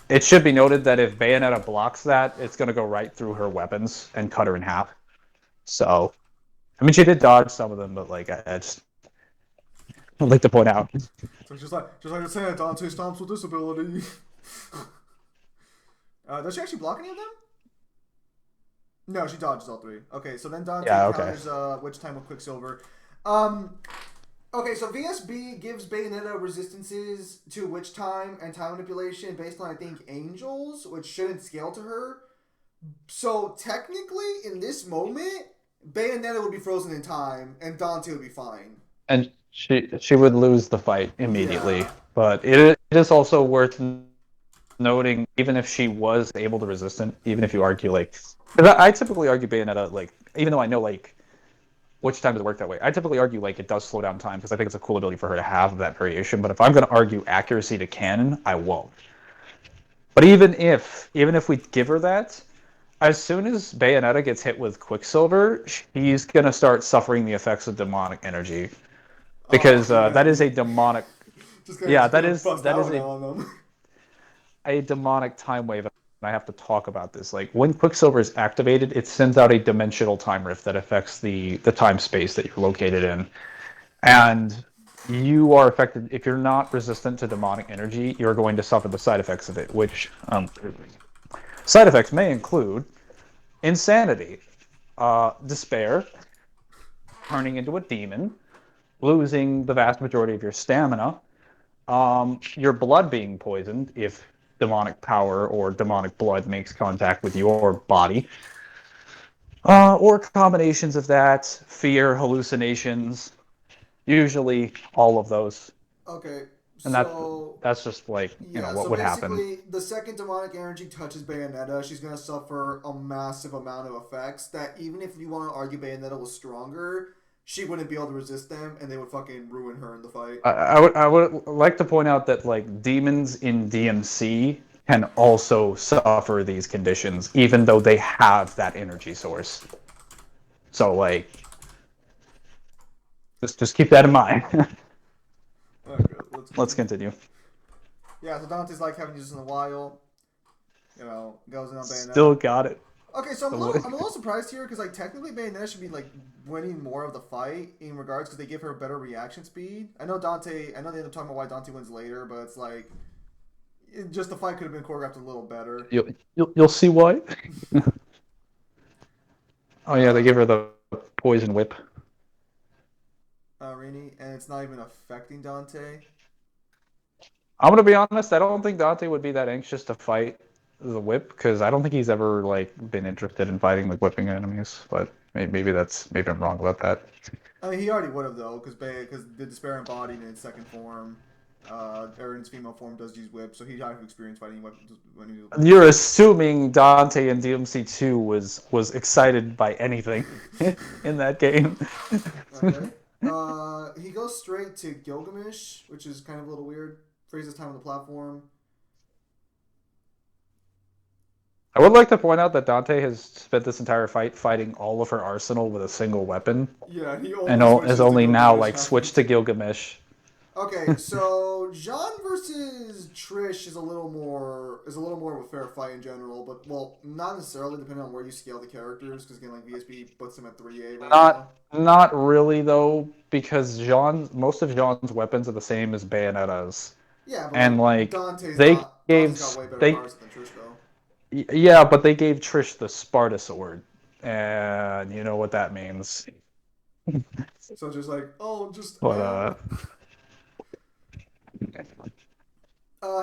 it should be noted that if Bayonetta blocks that, it's going to go right through her weapons and cut her in half. So I mean, she did dodge some of them, but like I just would like to point out. So just like I said, Dante stomps with this ability. Does she actually block any of them? No, she dodges all three. Okay, so then Dante Yeah, okay. counters Witch Time with Quicksilver. Okay, so VSB gives Bayonetta resistances to Witch Time and Time Manipulation based on, I think, Angels, which shouldn't scale to her. So technically, in this moment, Bayonetta would be frozen in time, and Dante would be fine. And she would lose the fight immediately. Yeah. But it is also worth noting, even if she was able to resist it, even if you argue like, because I typically argue Bayonetta like, even though I know like which time does it work that way, I typically argue like it does slow down time because I think it's a cool ability for her to have that variation. But if I'm going to argue accuracy to canon, I won't. But even if we give her that, as soon as Bayonetta gets hit with Quicksilver, she's gonna start suffering the effects of demonic energy Oh, because yeah. that is a demonic. Just Yeah, gonna bust that that is one out on them. a demonic time wave. And I have to talk about this. Like when Quicksilver is activated, it sends out a dimensional time rift that affects the time space that you're located in, and you are affected if you're not resistant to demonic energy. You're going to suffer the side effects of it, which side effects may include insanity, despair, turning into a demon, losing the vast majority of your stamina, your blood being poisoned if demonic power or demonic blood makes contact with your body, or combinations of that, fear, hallucinations, usually all of those. Okay, And so that's just like, yeah, what so would happen. basically, the second demonic energy touches Bayonetta, she's gonna suffer a massive amount of effects that even if you want to argue Bayonetta was stronger, she wouldn't be able to resist them, and they would fucking ruin her in the fight. I would like to point out that like demons in DMC can also suffer these conditions, even though they have that energy source. So like, just keep that in mind. Okay, let's Let's continue. continue. Yeah, so Dante's like, haven't used this in a while. Goes in on Still Bayonetta. got it. Okay, so I'm a little surprised here because like technically Bayonetta should be like winning more of the fight in regards because they give her better reaction speed. I know Dante. I know they end up talking about why Dante wins later, but it's like just the fight could have been choreographed a little better. You'll see why. Oh yeah, they Uh, give her the poison whip. Rini, and it's not even affecting Dante. I'm gonna be honest. I don't think Dante would be that anxious to fight the whip because I don't think he's ever like been interested in fighting like whipping enemies. But maybe I'm wrong about that. I mean, he already would have though, because the Despair embodied in its second form, or in its female form, does use whip, so he had experience fighting weapons when he was You're assuming Dante in DMC2 was excited by anything in that game. Okay. He goes straight to Gilgamesh, which is kind of a little weird. Freezes time on the platform. I would like to point out that Dante has spent this entire fight fighting all of her arsenal with a single weapon, Yeah, he and only switches has to only now Gilgamesh like after. switched to Gilgamesh. Okay, so Jean versus Trish is a little more of a fair fight in general, but well, not necessarily depending on where you scale the characters, because again, like VSB puts them at 3A right Not now. not really though, because most of Jean's weapons are the same as Bayonetta's, Yeah, but and like like they Dante's gave got way better they cards than Trish though. yeah, but they gave Trish the Sparta sword, and you know what that means. So just like, oh, just But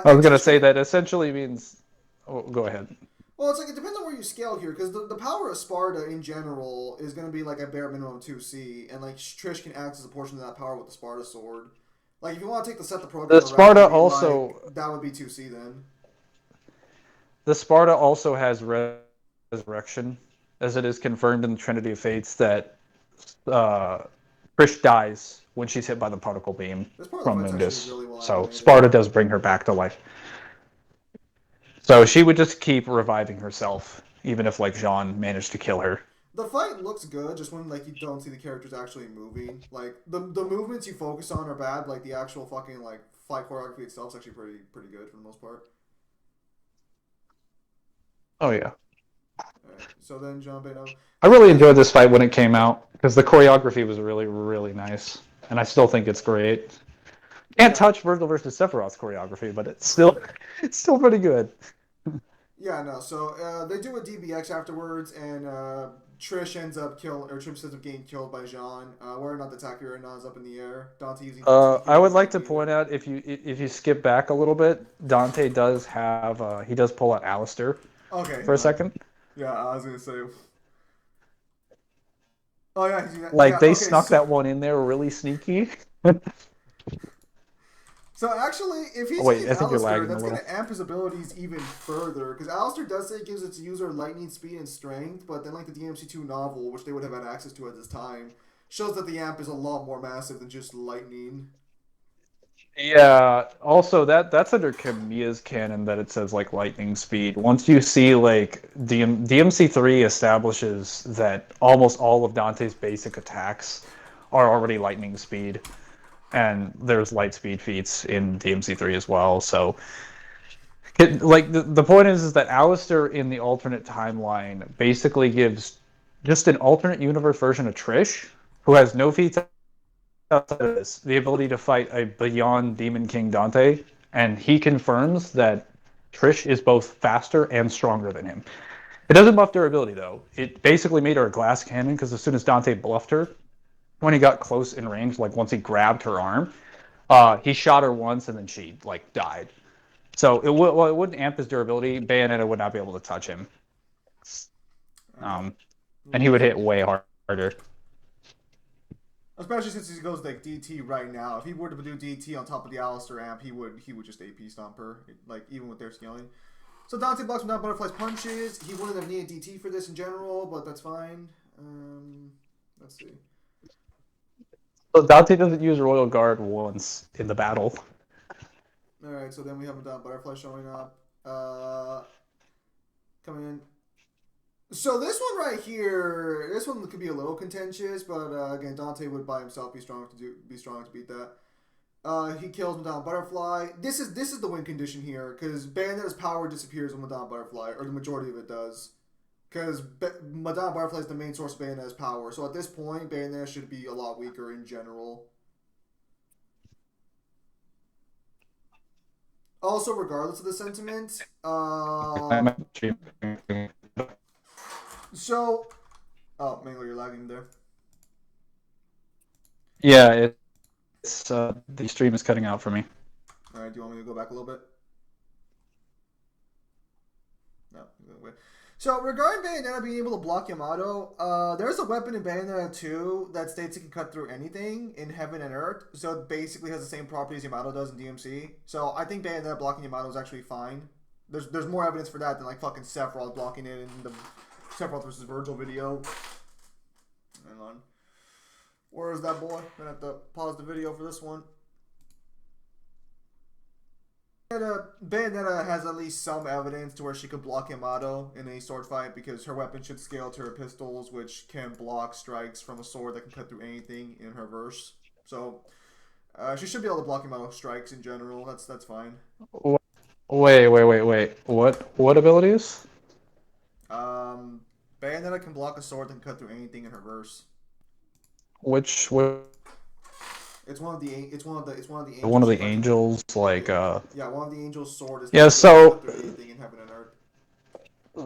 I was and gonna Trish say can. that essentially means. Oh, go ahead. Well, it's like it depends on where you scale here, because the power of Sparta in general is going to be like a bare minimum 2C, and like Trish can act as a portion of that power with the Sparta sword. Like if you want to take the set the The programmer route Sparta and be like also that would be 2C then. the Sparta also has resurrection, as it is confirmed in the Trinity of Fates that uh, Trish dies when she's hit by the particle beam This part of the from fight's actually Mundus. really well So animated. Sparta does bring her back to life. So she would just keep reviving herself, even if like Jean managed to kill her. The fight looks good, just when like you don't see the characters actually moving. Like the movements you focus on are bad. Like the actual fucking like fight choreography itself is actually pretty good for the most part. Oh yeah. So then John Bayonetta. I really enjoyed this fight when it came out because the choreography was really, really nice, and I still think it's great. Can't Yeah. touch Virgil versus Sephiroth's choreography, but it's still pretty good. Yeah, no. So they do a DBX afterwards, and Trish ends up getting killed by Jean. Whether or not the Takira is up in the air. Dante using DT for I would the like to DB. point out if you skip back a little bit, Dante does have he does pull out Alistair Okay. for a second. Yeah, I was gonna say. Oh yeah, Like yeah. they Okay, snuck that one in there really sneaky. so actually, if Oh, he's wait, using I think you're Alistair, lagging a that's little. gonna amp his abilities even further. Because Alistair does say it gives its user lightning speed and strength, but then like the DMC2 novel, which they would have had access to at this time, shows that the amp is a lot more massive than just lightning. Yeah. Also, that's under Kamiya's canon that it says like lightning speed. Once you see like DMC3 establishes that almost all of Dante's basic attacks are already lightning speed, and there's light speed feats in DMC3 as well. So, like the point is that Alistair in the alternate timeline basically gives just an alternate universe version of Trish, who has no feats outside of this, the ability to fight a beyond Demon King Dante, and he confirms that Trish is both faster and stronger than him. It doesn't buff durability though. It basically made her a glass cannon because as soon as Dante bluffed her, when he got close in range, like once he grabbed her arm, he shot her once and then she like died. So it wouldn't amp his durability. Bayonetta would not be able to touch him, Uh, um, and he would hit way harder. Especially since he goes like DT right now. If he were to do DT on top of the Alistair amp, he would just AP stomp her, like even with their scaling. So Dante blocks without butterfly's punches. He wouldn't have needed DT for this in general, but that's fine. Let's see. So Dante doesn't use Royal Guard once in the battle. All right, so then we have a butterfly showing up, coming in. So this one right here, this one could be a little contentious, but again, Dante would by himself be strong to beat that. He kills Madame Butterfly. This is the win condition here, because Bayonetta's power disappears when Madame Butterfly, or the majority of it does. Because Madame Butterfly is the main source of Bayonetta's power, so at this point, Bayonetta should be a lot weaker in general. Also, regardless of the sentiment, so... Oh, Mangler, you're lagging there. Yeah, it's the stream is cutting out for me. Alright, do you want me to go back a little bit? No, wait. So, regarding Bayonetta being able to block Yamato, there's a weapon in Bayonetta 2 that states it can cut through anything in heaven and earth, so it basically has the same properties Yamato does in DMC. So, I think Bayonetta blocking Yamato is actually fine. There's more evidence for that than like fucking Sephiroth blocking it in the Sephiroth versus Virgil video. Hang on. Where is that boy? I'm gonna have to pause the video for this one. Bayonetta has at least some evidence to where she could block Yamato in a sword fight because her weapon should scale to her pistols, which can block strikes from a sword that can cut through anything in her verse. So she should be able to block Yamato strikes in general. That's fine. Wait. What abilities? Bayonetta can block a sword that can cut through anything in her verse. Which It's one of the angels. one of the angels like Yeah, one of the angels' sword is Yeah, so cut through anything in heaven and earth.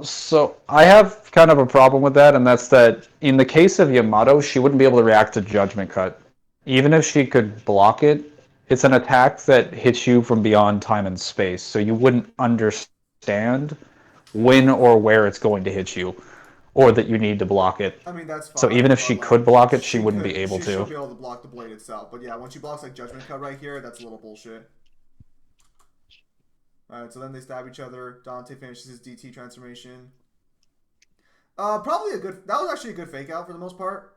So I have kind of a problem with that, and that's that in the case of Yamato, she wouldn't be able to react to Judgment Cut. Even if she could block it, it's an attack that hits you from beyond time and space, so you wouldn't understand when or where it's going to hit you, or that you need to block it. I mean, that's fine. So even if she could block it, she wouldn't be able She to. should be able to block the blade itself. But yeah, when she blocks like Judgment Cut right here, that's a little bullshit. Alright, so then they stab each other. Dante finishes his DT transformation. Probably that was actually a good fake out for the most part.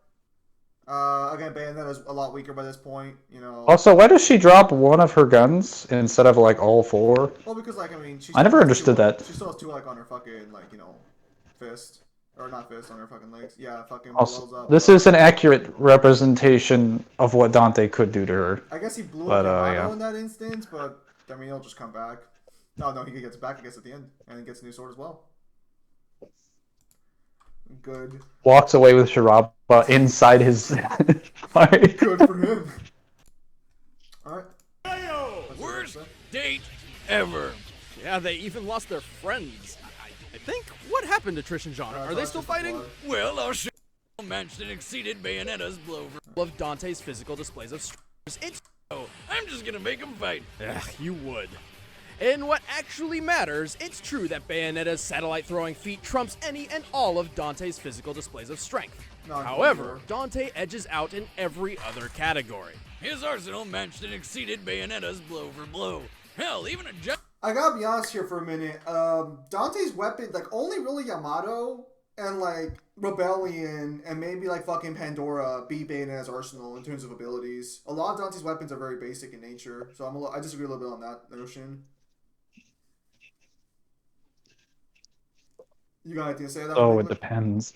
Again, Bayonetta's a lot weaker by this point, you know. Also, why does she drop one of her guns instead of like all four? Well, because like, I mean, I never understood that. She still has two like on her fucking like, you know, fist. Or not fist, on her fucking legs. Yeah, fucking Also, blows up. this is an accurate representation of what Dante could do to her. I guess he blew up Yamato yeah. in that instance, but I mean, he'll just come back. No, he gets back, I guess, at the end, and he gets a new sword as well. Good. Walks away with Shiraba inside his heart. Good for him. Alright. Worst date ever. Yeah, they even lost their friends. I think. What happened to Trish and John? Are they still fighting? Well, I'll show you. Matched and exceeded Bayonetta's blow. Of Dante's physical displays of strength. It's I'm just gonna make them fight. you would. In what actually matters, it's true that Bayonetta's satellite throwing feat trumps any and all of Dante's physical displays of strength. However, Dante edges out in every other category. His arsenal matched and exceeded Bayonetta's blow for blow. Hell, even a giant. I gotta be honest here for a minute. Dante's weapon, like, only really Yamato and, like, Rebellion and maybe, like, fucking Pandora beat Bayonetta's arsenal in terms of abilities. A lot of Dante's weapons are very basic in nature, so I disagree a little bit on that notion. You got anything to say about that? Oh, it depends.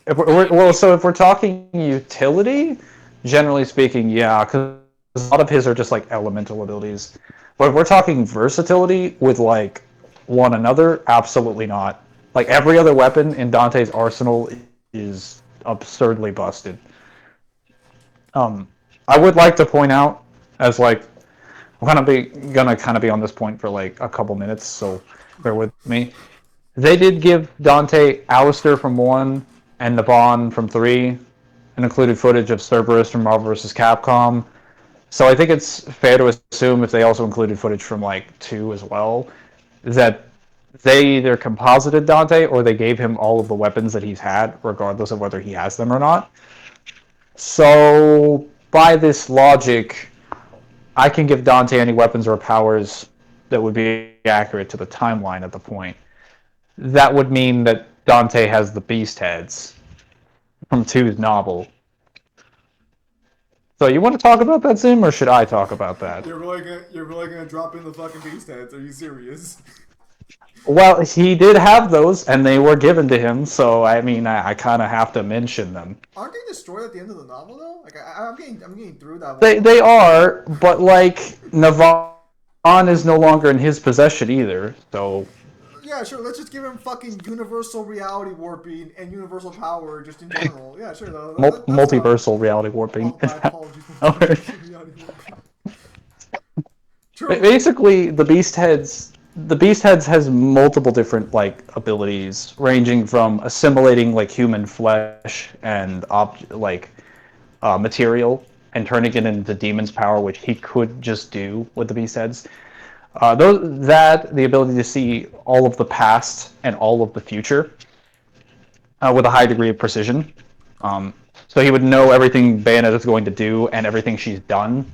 If we're talking utility, generally speaking, yeah, because a lot of his are just like elemental abilities. But if we're talking versatility with like one another, absolutely not. Like every other weapon in Dante's arsenal is absurdly busted. I would like to point out, as like I'm gonna be on this point for like a couple minutes, so bear with me. They did give Dante Alistair from 1 and Naban from 3, and included footage of Cerberus from Marvel vs. Capcom. So I think it's fair to assume if they also included footage from like 2 as well, that they either composited Dante or they gave him all of the weapons that he's had, regardless of whether he has them or not. So by this logic, I can give Dante any weapons or powers that would be accurate to the timeline at the point. That would mean that Dante has the beast heads from 2's novel. So you want to talk about that, Zim, or should I talk about that? You're really gonna drop in the fucking beast heads? Are you serious? Well, he did have those, and they were given to him, so I mean, I kind of have to mention them. Aren't they destroyed at the end of the novel though? Like I'm getting through that. They are, but like Navan is no longer in his possession either, so. Yeah, sure. Let's just give him fucking universal reality warping and universal power just in general. Yeah, sure. Though. Multiversal reality warping. My apologies. Basically, the beast heads has multiple different like abilities, ranging from assimilating like human flesh and material and turning it into demon's power, which he could just do with the beast heads. The ability to see all of the past and all of the future with a high degree of precision. So he would know everything Bayonetta's going to do and everything she's done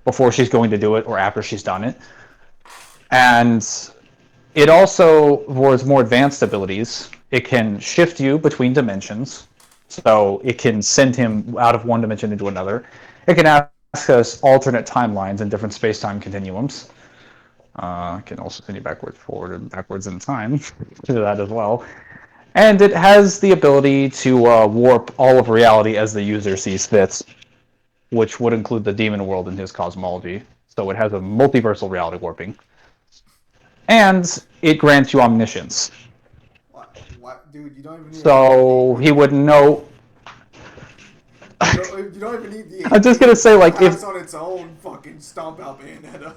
before she's going to do it or after she's done it. And it also was more advanced abilities. It can shift you between dimensions. So it can send him out of one dimension into another. It can access alternate timelines and different space-time continuums. Can also send you backwards, forward, and backwards in time. Do that as well. And it has the ability to warp all of reality as the user sees fit, which would include the demon world in his cosmology. So it has a multiversal reality warping. And it grants you omniscience. What? Dude, you don't even need so he would know. You don't even need the. I'm just gonna say, like, if on its own, fucking stomp out Bayonetta.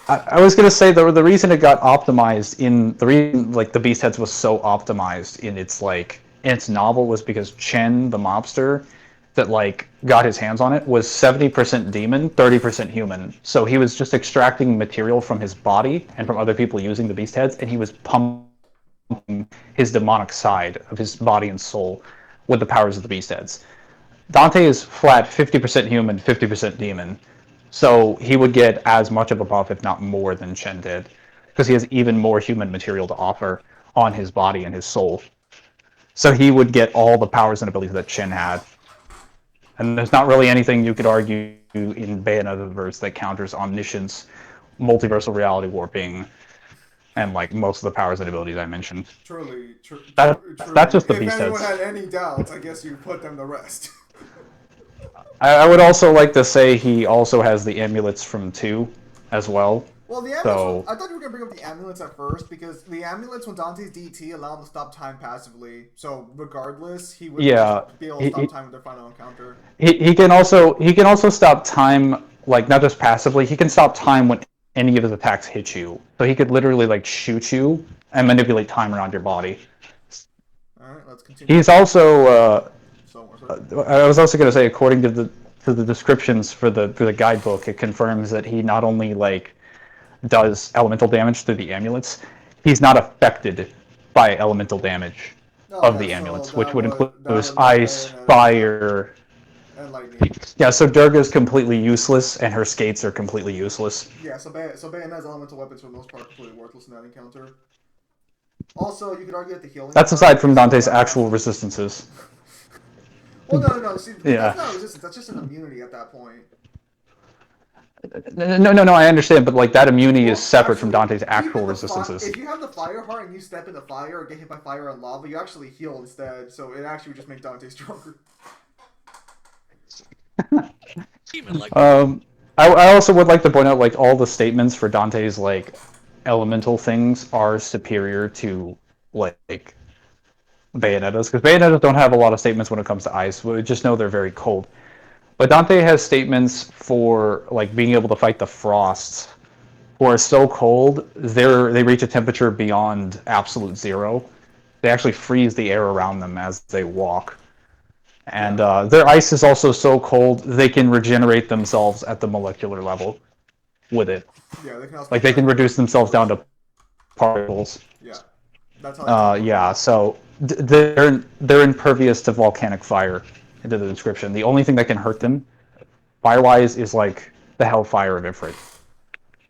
I was gonna say the reason it got optimized the reason like the Beast Heads was so optimized in its novel was because Chen, the mobster, that like got his hands on it was 70% demon, 30% human. So he was just extracting material from his body and from other people using the Beast Heads, and he was pumping his demonic side of his body and soul with the powers of the Beast Heads. Dante is flat 50% human, 50% demon. So he would get as much of a buff, if not more, than Chen did, because he has even more human material to offer on his body and his soul. So he would get all the powers and abilities that Chen had. And there's not really anything you could argue in Bayonetta's verse that counters omniscience, multiversal reality warping, and like most of the powers and abilities I mentioned. Truly. That's just the Beast Heads. If anyone had any doubts, I guess you put them to rest. I would also like to say he also has the amulets from 2 as well, Well, the amulets. So I thought you were gonna bring up the amulets at first because the amulets, when Dante's DT, allow him to stop time passively. So regardless, he would yeah, be able to stop time with their final encounter. he can also stop time, like not just passively. He can stop time when any of his attacks hit you. So he could literally like shoot you and manipulate time around your body. All right, let's continue. He's also. Sorry. I was also going to say, according to the descriptions for the guidebook, it confirms that he not only like does elemental damage through the amulets, he's not affected by elemental damage of the amulets, which would include ice, fire, and lightning. Yeah, so Durga's completely useless, and her skates are completely useless. Yeah, so Bayonetta's elemental weapons for the most part completely worthless in that encounter. Also, you could argue that the healing. That's aside from Dante's actual resistances. Well, no. See, that's not resistance. That's just an immunity at that point. No, I understand, but like that immunity is separate from Dante's actual resistances. If you have the fire heart and you step into fire or get hit by fire and lava, you actually heal instead, so it actually would just make Dante stronger. I also would like to point out, like, all the statements for Dante's like elemental things are superior to like Bayonetta's, because Bayonettas don't have a lot of statements when it comes to ice. We just know they're very cold. But Dante has statements for like being able to fight the frosts, who are so cold they reach a temperature beyond absolute zero. They actually freeze the air around them as they walk. And their ice is also so cold they can regenerate themselves at the molecular level with it. Yeah, they can also like they can reduce themselves down to particles. Yeah, that's how. So they're impervious to volcanic fire. Into the description, the only thing that can hurt them, fire-wise, is like the hellfire of Ifrit.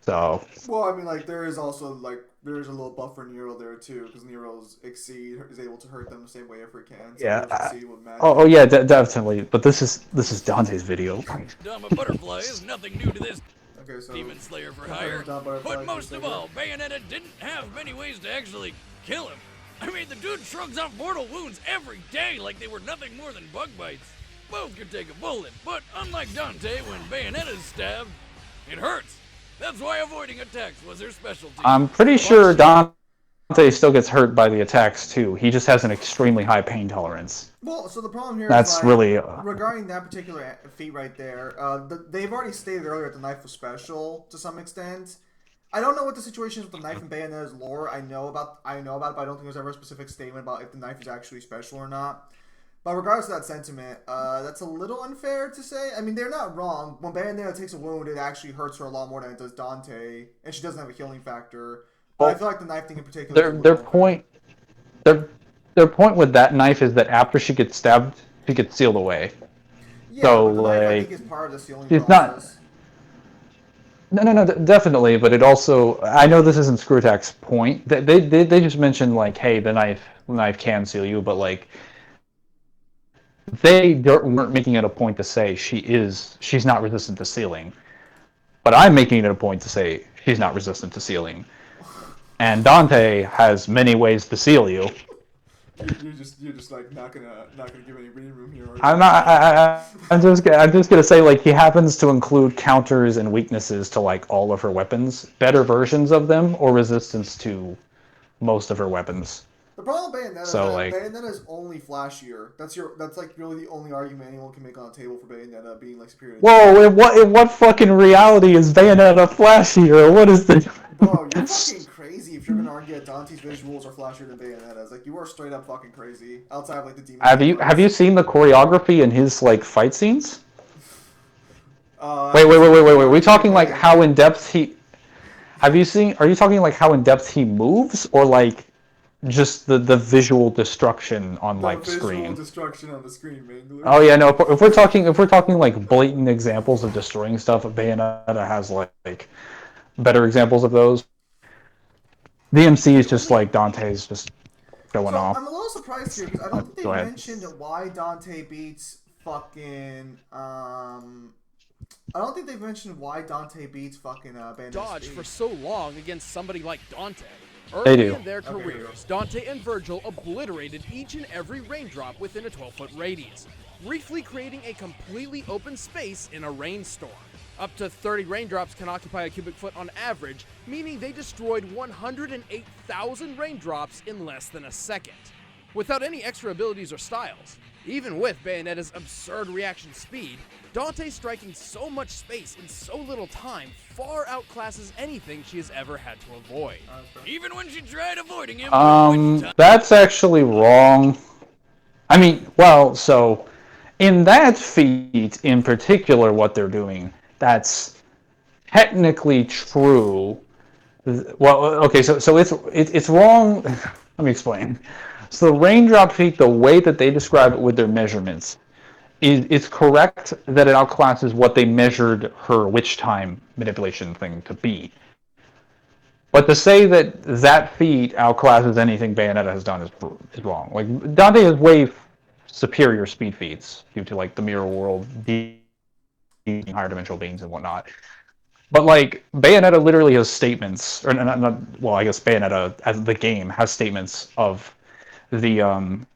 So. Well, I mean, like there is also like there is a little buffer Nero there too, because Nero's Exceed is able to hurt them the same way Ifrit can. So yeah. Yeah, definitely. But this is Dante's video. Dama Butterfly is nothing new to this. Okay, so Demon Slayer for hire. But most of all, Bayonetta didn't have many ways to actually kill him. I mean, the dude shrugs off mortal wounds every day like they were nothing more than bug bites. Both could take a bullet, but unlike Dante, when Bayonetta's stabbed, it hurts. That's why avoiding attacks was her specialty. I'm pretty sure Dante still gets hurt by the attacks too. He just has an extremely high pain tolerance. Well, so the problem here is like, really regarding that particular feat right there. They've already stated earlier that the knife was special to some extent. I don't know what the situation is with the knife in Bayonetta's lore. I know about it, but I don't think there's ever a specific statement about if the knife is actually special or not. But regardless of that sentiment, that's a little unfair to say. I mean, they're not wrong. When Bayonetta takes a wound, it actually hurts her a lot more than it does Dante, and she doesn't have a healing factor. But I feel like the knife thing in particular. Their point with that knife is that after she gets stabbed, she gets sealed away. Yeah, so but the like, knife, I think, is part of the sealing it's process. No, definitely. But it also, I know this isn't Screwtack's point. They just mentioned like, hey, the knife can seal you, but like. They weren't making it a point to say she's not resistant to sealing, but I'm making it a point to say she's not resistant to sealing, and Dante has many ways to seal you. You're just like not gonna give any breathing room here. I'm not. I'm just gonna say like he happens to include counters and weaknesses to like all of her weapons, better versions of them, or resistance to most of her weapons. The problem with Bayonetta, Bayonetta is only flashier. That's like really the only argument anyone can make on the table for Bayonetta being like superior. Whoa! In what fucking reality is Bayonetta flashier? What is this? Bro, you're fucking crazy if you're gonna argue that Dante's visuals are flashier than Bayonetta's. Like you are straight up fucking crazy. Outside of like the demon. Have you seen the choreography in his like fight scenes? Wait. Are we talking like how in depth he? Have you seen? Are you talking like how in depth he moves, or like? Just the visual destruction on like screen. Visual destruction on the screen, Mangler. Oh yeah, no. If we're talking like blatant examples of destroying stuff, Bayonetta has like better examples of those. DMC is just like Dante's just going off. I'm a little surprised here because I don't think they mentioned why Dante beats fucking. I don't think they've mentioned why Dante beats fucking Bayonetta's dodge speed. For so long against somebody like Dante. They Early do. in their careers, Dante and Virgil obliterated each and every raindrop within a 12-foot radius, briefly creating a completely open space in a rainstorm. Up to 30 raindrops can occupy a cubic foot on average, meaning they destroyed 108,000 raindrops in less than a second, without any extra abilities or styles. Even with Bayonetta's absurd reaction speed, Dante striking so much space in so little time far outclasses anything she has ever had to avoid. Even when she tried avoiding him. That's actually wrong. I mean, well, so in that feat in particular, what they're doing, that's technically true. Well, okay, so it's wrong. Let me explain. So the raindrop feat, the way that they describe it with their measurements, it's correct that it outclasses what they measured her witch time manipulation thing to be. But to say that that feat outclasses anything Bayonetta has done is wrong. Like, Dante has way superior speed feats due to like the mirror world, higher dimensional beings and whatnot. But like Bayonetta literally has statements, or well, I guess Bayonetta as the game has statements of the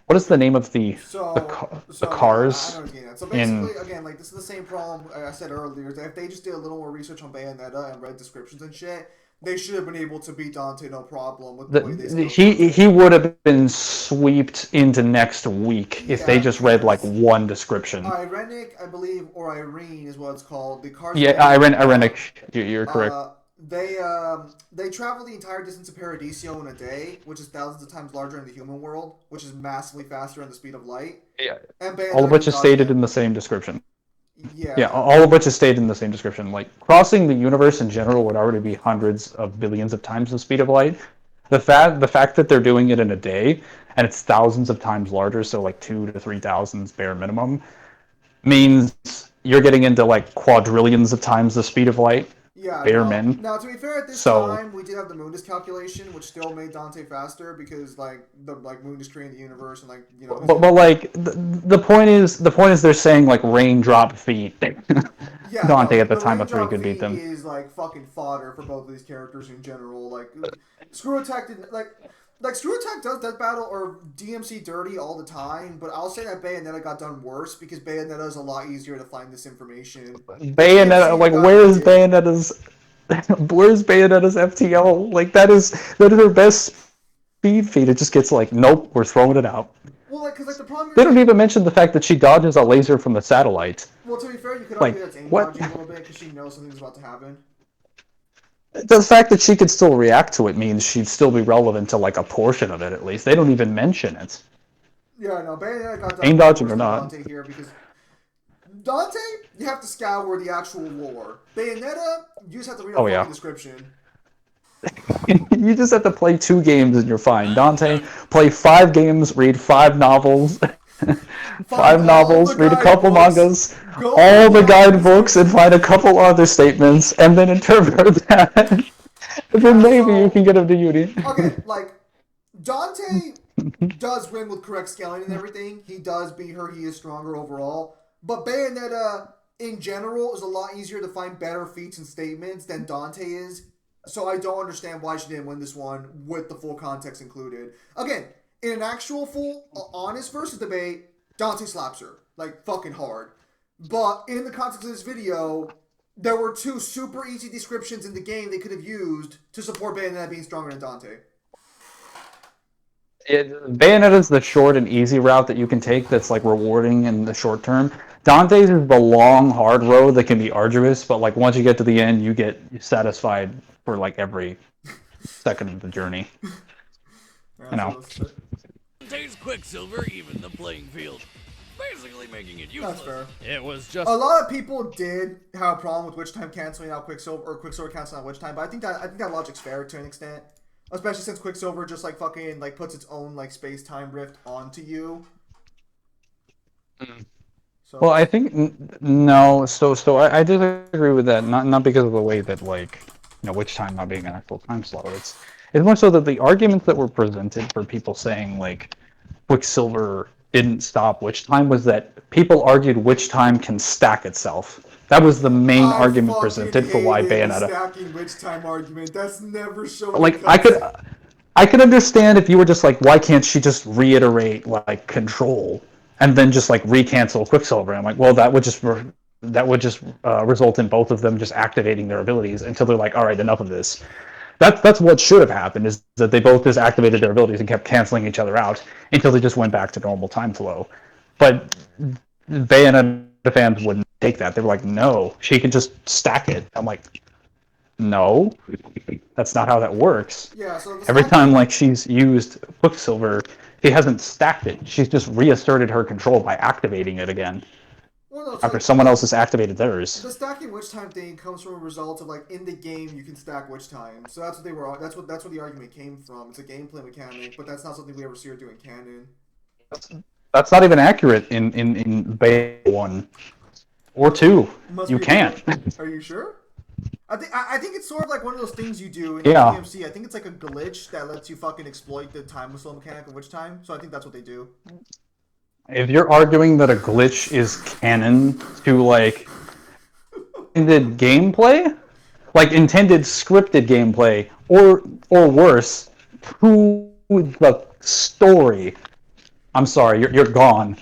what is the name of the cars? Yeah, I know what you're getting at. So basically, again, like this is the same problem I said earlier. Is that if they just did a little more research on Bayonetta and read descriptions and shit, they should have been able to beat Dante no problem with the way they he would have been swept into next week if they just read like one description. Irenic, I believe, or Irene is what it's called. The cars. Yeah, Irenic. You're correct. They travel the entire distance of Paradiso in a day, which is thousands of times larger in the human world, which is massively faster than the speed of light. Yeah. And all of which is stated in the same description. Yeah, all of which is stated in the same description. Like, crossing the universe in general would already be hundreds of billions of times the speed of light. The fact that they're doing it in a day, and it's thousands of times larger, so like 2,000 to 3,000 bare minimum, means you're getting into like quadrillions of times the speed of light. Yeah, min. Now, to be fair, at this time, we did have the Mundus calculation, which still made Dante faster because, like, the Mundus created the universe and, like, you know. But like the point is they're saying like raindrop feat. Yeah, Dante at the time of 3 could beat them. Is like fucking fodder for both of these characters in general. Like, Screw Attack didn't like Screw Attack does Death Battle or DMC dirty all the time, but I'll say that Bayonetta got done worse because Bayonetta is a lot easier to find this information. Bayonetta, like, where's Bayonetta's FTL? Like, that is her best speed feat. It just gets like, nope, we're throwing it out. Well, like, because like the problem. They don't even mention the fact that she dodges a laser from the satellite. Well, to be fair, you could argue that's aim dodging a little bit because she knows something's about to happen. The fact that she could still react to it means she'd still be relevant to like a portion of it at least. They don't even mention it. Yeah, no, Bayonetta got done aim dodging or not. Dante here because Dante, you have to scour the actual lore. Bayonetta, you just have to read a fucking description. You just have to play 2 games and you're fine. Dante, play 5 games, read 5 novels. 5 novels, read a couple mangas, all the guidebooks, and find a couple other statements, and then interpret that. And then maybe you can get him to uni. Okay, like, Dante does win with correct scaling and everything. He does beat her. He is stronger overall. But Bayonetta, in general, is a lot easier to find better feats and statements than Dante is. So I don't understand why she didn't win this one with the full context included. Again, in an actual full, honest versus debate, Dante slaps her. Like, fucking hard. But in the context of this video, there were 2 super easy descriptions in the game they could have used to support Bayonetta being stronger than Dante. Bayonetta is the short and easy route that you can take that's, like, rewarding in the short term. Dante's is the long, hard road that can be arduous, but, like, once you get to the end, you get satisfied for, like, every second of the journey. You know. Dante's Quicksilver even the playing field, basically making it useless. That's fair. It was just a lot of people did have a problem with Witch Time canceling out Quicksilver or Quicksilver canceling out Witch Time, but I think that logic's fair to an extent, especially since Quicksilver just like fucking like puts its own like space time rift onto you. So. Well, I think no. So I disagree with that. Not because of the way that like Witch Time not being an actual time slot. It's more so that the arguments that were presented for people saying like Quicksilver didn't stop Witch Time was that people argued Witch Time can stack itself. That was the main argument presented for why Bayonetta. Stacking Witch Time argument. That's never shown. Like I could understand if you were just like, why can't she just reiterate like Control and then just like recancel Quicksilver? I'm like, well, that would just that would just result in both of them just activating their abilities until they're like, all right, enough of this. That's what should have happened, is that they both just activated their abilities and kept canceling each other out until they just went back to normal time flow. But Bayonetta fans wouldn't take that. They were like, no, she can just stack it. I'm like, no, that's not how that works. Yeah, so Every time like she's used Quicksilver, she hasn't stacked it. She's just reasserted her control by activating it again. Well, no, After someone else has activated theirs. The stacking witch time thing comes from a result of like in the game you can stack witch time. So that's what they were. That's what the argument came from. It's a gameplay mechanic, but that's not something we ever see her do in canon. That's not even accurate in Bay 1 or 2. You can't. Are you sure? I think it's sort of like one of those things you do in DMC. I think it's like a glitch that lets you fucking exploit the time whistle mechanic of witch time. So I think that's what they do. If you're arguing that a glitch is canon to like intended gameplay, like intended scripted gameplay, or worse, to the story, I'm sorry, you're gone.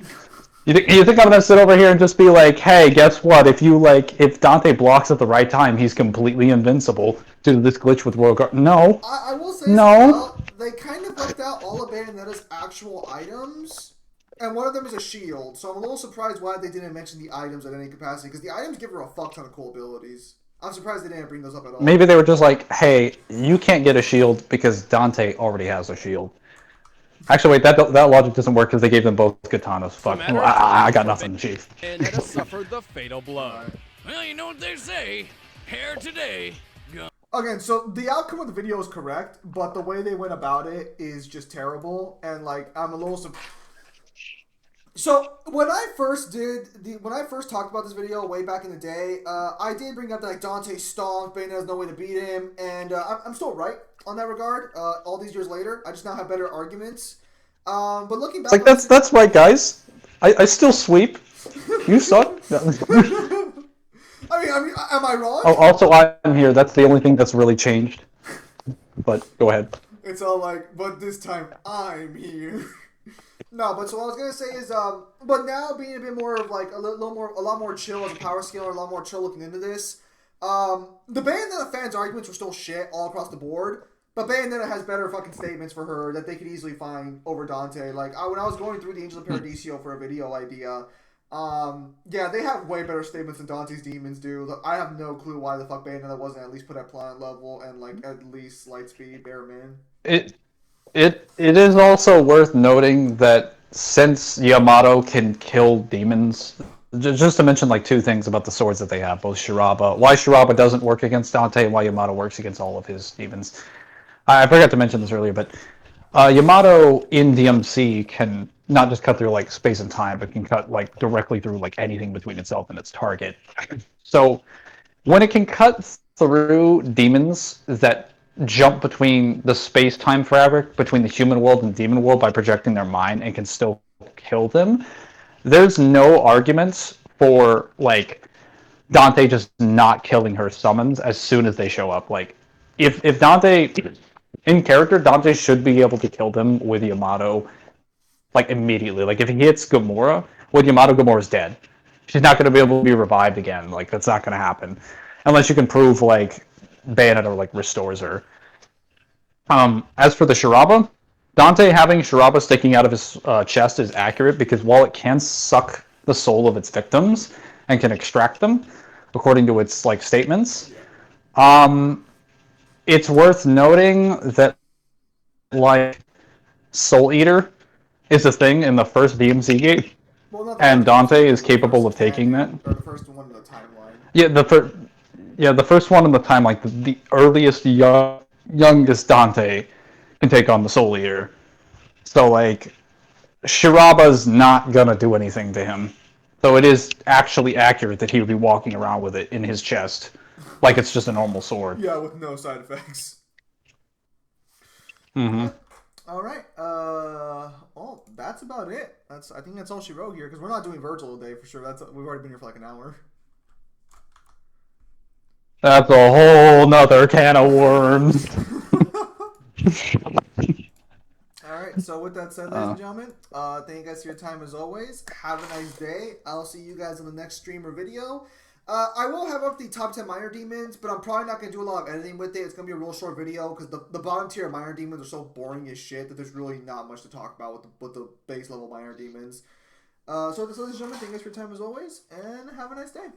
You think I'm gonna sit over here and just be like, hey, guess what? If Dante blocks at the right time, he's completely invincible due to this glitch with Royal Guard. No. I will say no. They kind of left out all of Bayonetta's actual items. And one of them is a shield, so I'm a little surprised why they didn't mention the items at any capacity, because the items give her a fuck ton of cool abilities. I'm surprised they didn't bring those up at all. Maybe they were just like, hey, you can't get a shield because Dante already has a shield. Actually, wait, that logic doesn't work because they gave them both katanas. Fuck, I got nothing, Chief. Bayonetta suffered the fatal blow. Well, you know what they say. Hair today. Again, so the outcome of the video is correct, but the way they went about it is just terrible, and like, I'm a little surprised. So when I first talked about this video way back in the day, I did bring up that like Dante stonk, Bayonetta has no way to beat him, and I'm still right on that regard. All these years later, I just now have better arguments. But looking back, it's like that's right, guys. I still sweep. You suck. I mean, am I wrong? Oh, also, I'm here. That's the only thing that's really changed. But go ahead. It's all like, but this time I'm here. No, but so what I was gonna say is, but now being a bit more of like a lot more chill as a power scaler, a lot more chill looking into this. The Bayonetta fans' arguments were still shit all across the board, but Bayonetta has better fucking statements for her that they could easily find over Dante. Like when I was going through the Angel of Paradiso for a video idea, yeah, they have way better statements than Dante's demons do. I have no clue why the fuck Bayonetta wasn't at least put at planet level and like at least light speed, bare min. It is also worth noting that since Yamato can kill demons, just to mention like two things about the swords that they have, both Shiraba, why Shiraba doesn't work against Dante and why Yamato works against all of his demons. I forgot to mention this earlier, but Yamato in DMC can not just cut through like space and time, but can cut like directly through like anything between itself and its target. So when it can cut through demons that jump between the space-time fabric between the human world and the demon world by projecting their mind and can still kill them, there's no arguments for like Dante just not killing her summons as soon as they show up. Like if Dante in character, Dante should be able to kill them with Yamato like immediately. Like if he hits Gamora with Yamato, Gamora's dead. She's not going to be able to be revived again. Like that's not going to happen unless you can prove like Bayonetta like restores her. As for the Shiraba, Dante having Shiraba sticking out of his chest is accurate because while it can suck the soul of its victims and can extract them, according to its like statements, it's worth noting that like Soul Eater is a thing in the first DMC game, and Dante is capable of taking that. Or the first one in the timeline. Yeah, the first one in the time, like the earliest youngest Dante can take on the Soul Eater. So like Shiraba's not gonna do anything to him. So it is actually accurate that he would be walking around with it in his chest like it's just a normal sword. Yeah, with no side effects. Mm-hmm. All right. Well, that's about it. I think that's all she wrote here because we're not doing Virgil today for sure. We've already been here for like an hour. That's a whole nother can of worms. All right. So with that said, ladies and gentlemen, thank you guys for your time as always. Have a nice day. I'll see you guys in the next stream or video. I will have up the top 10 minor demons, but I'm probably not going to do a lot of editing with it. It's going to be a real short video because the bottom tier minor demons are so boring as shit that there's really not much to talk about with the base level minor demons. So ladies and gentlemen, thank you guys for your time as always, and have a nice day.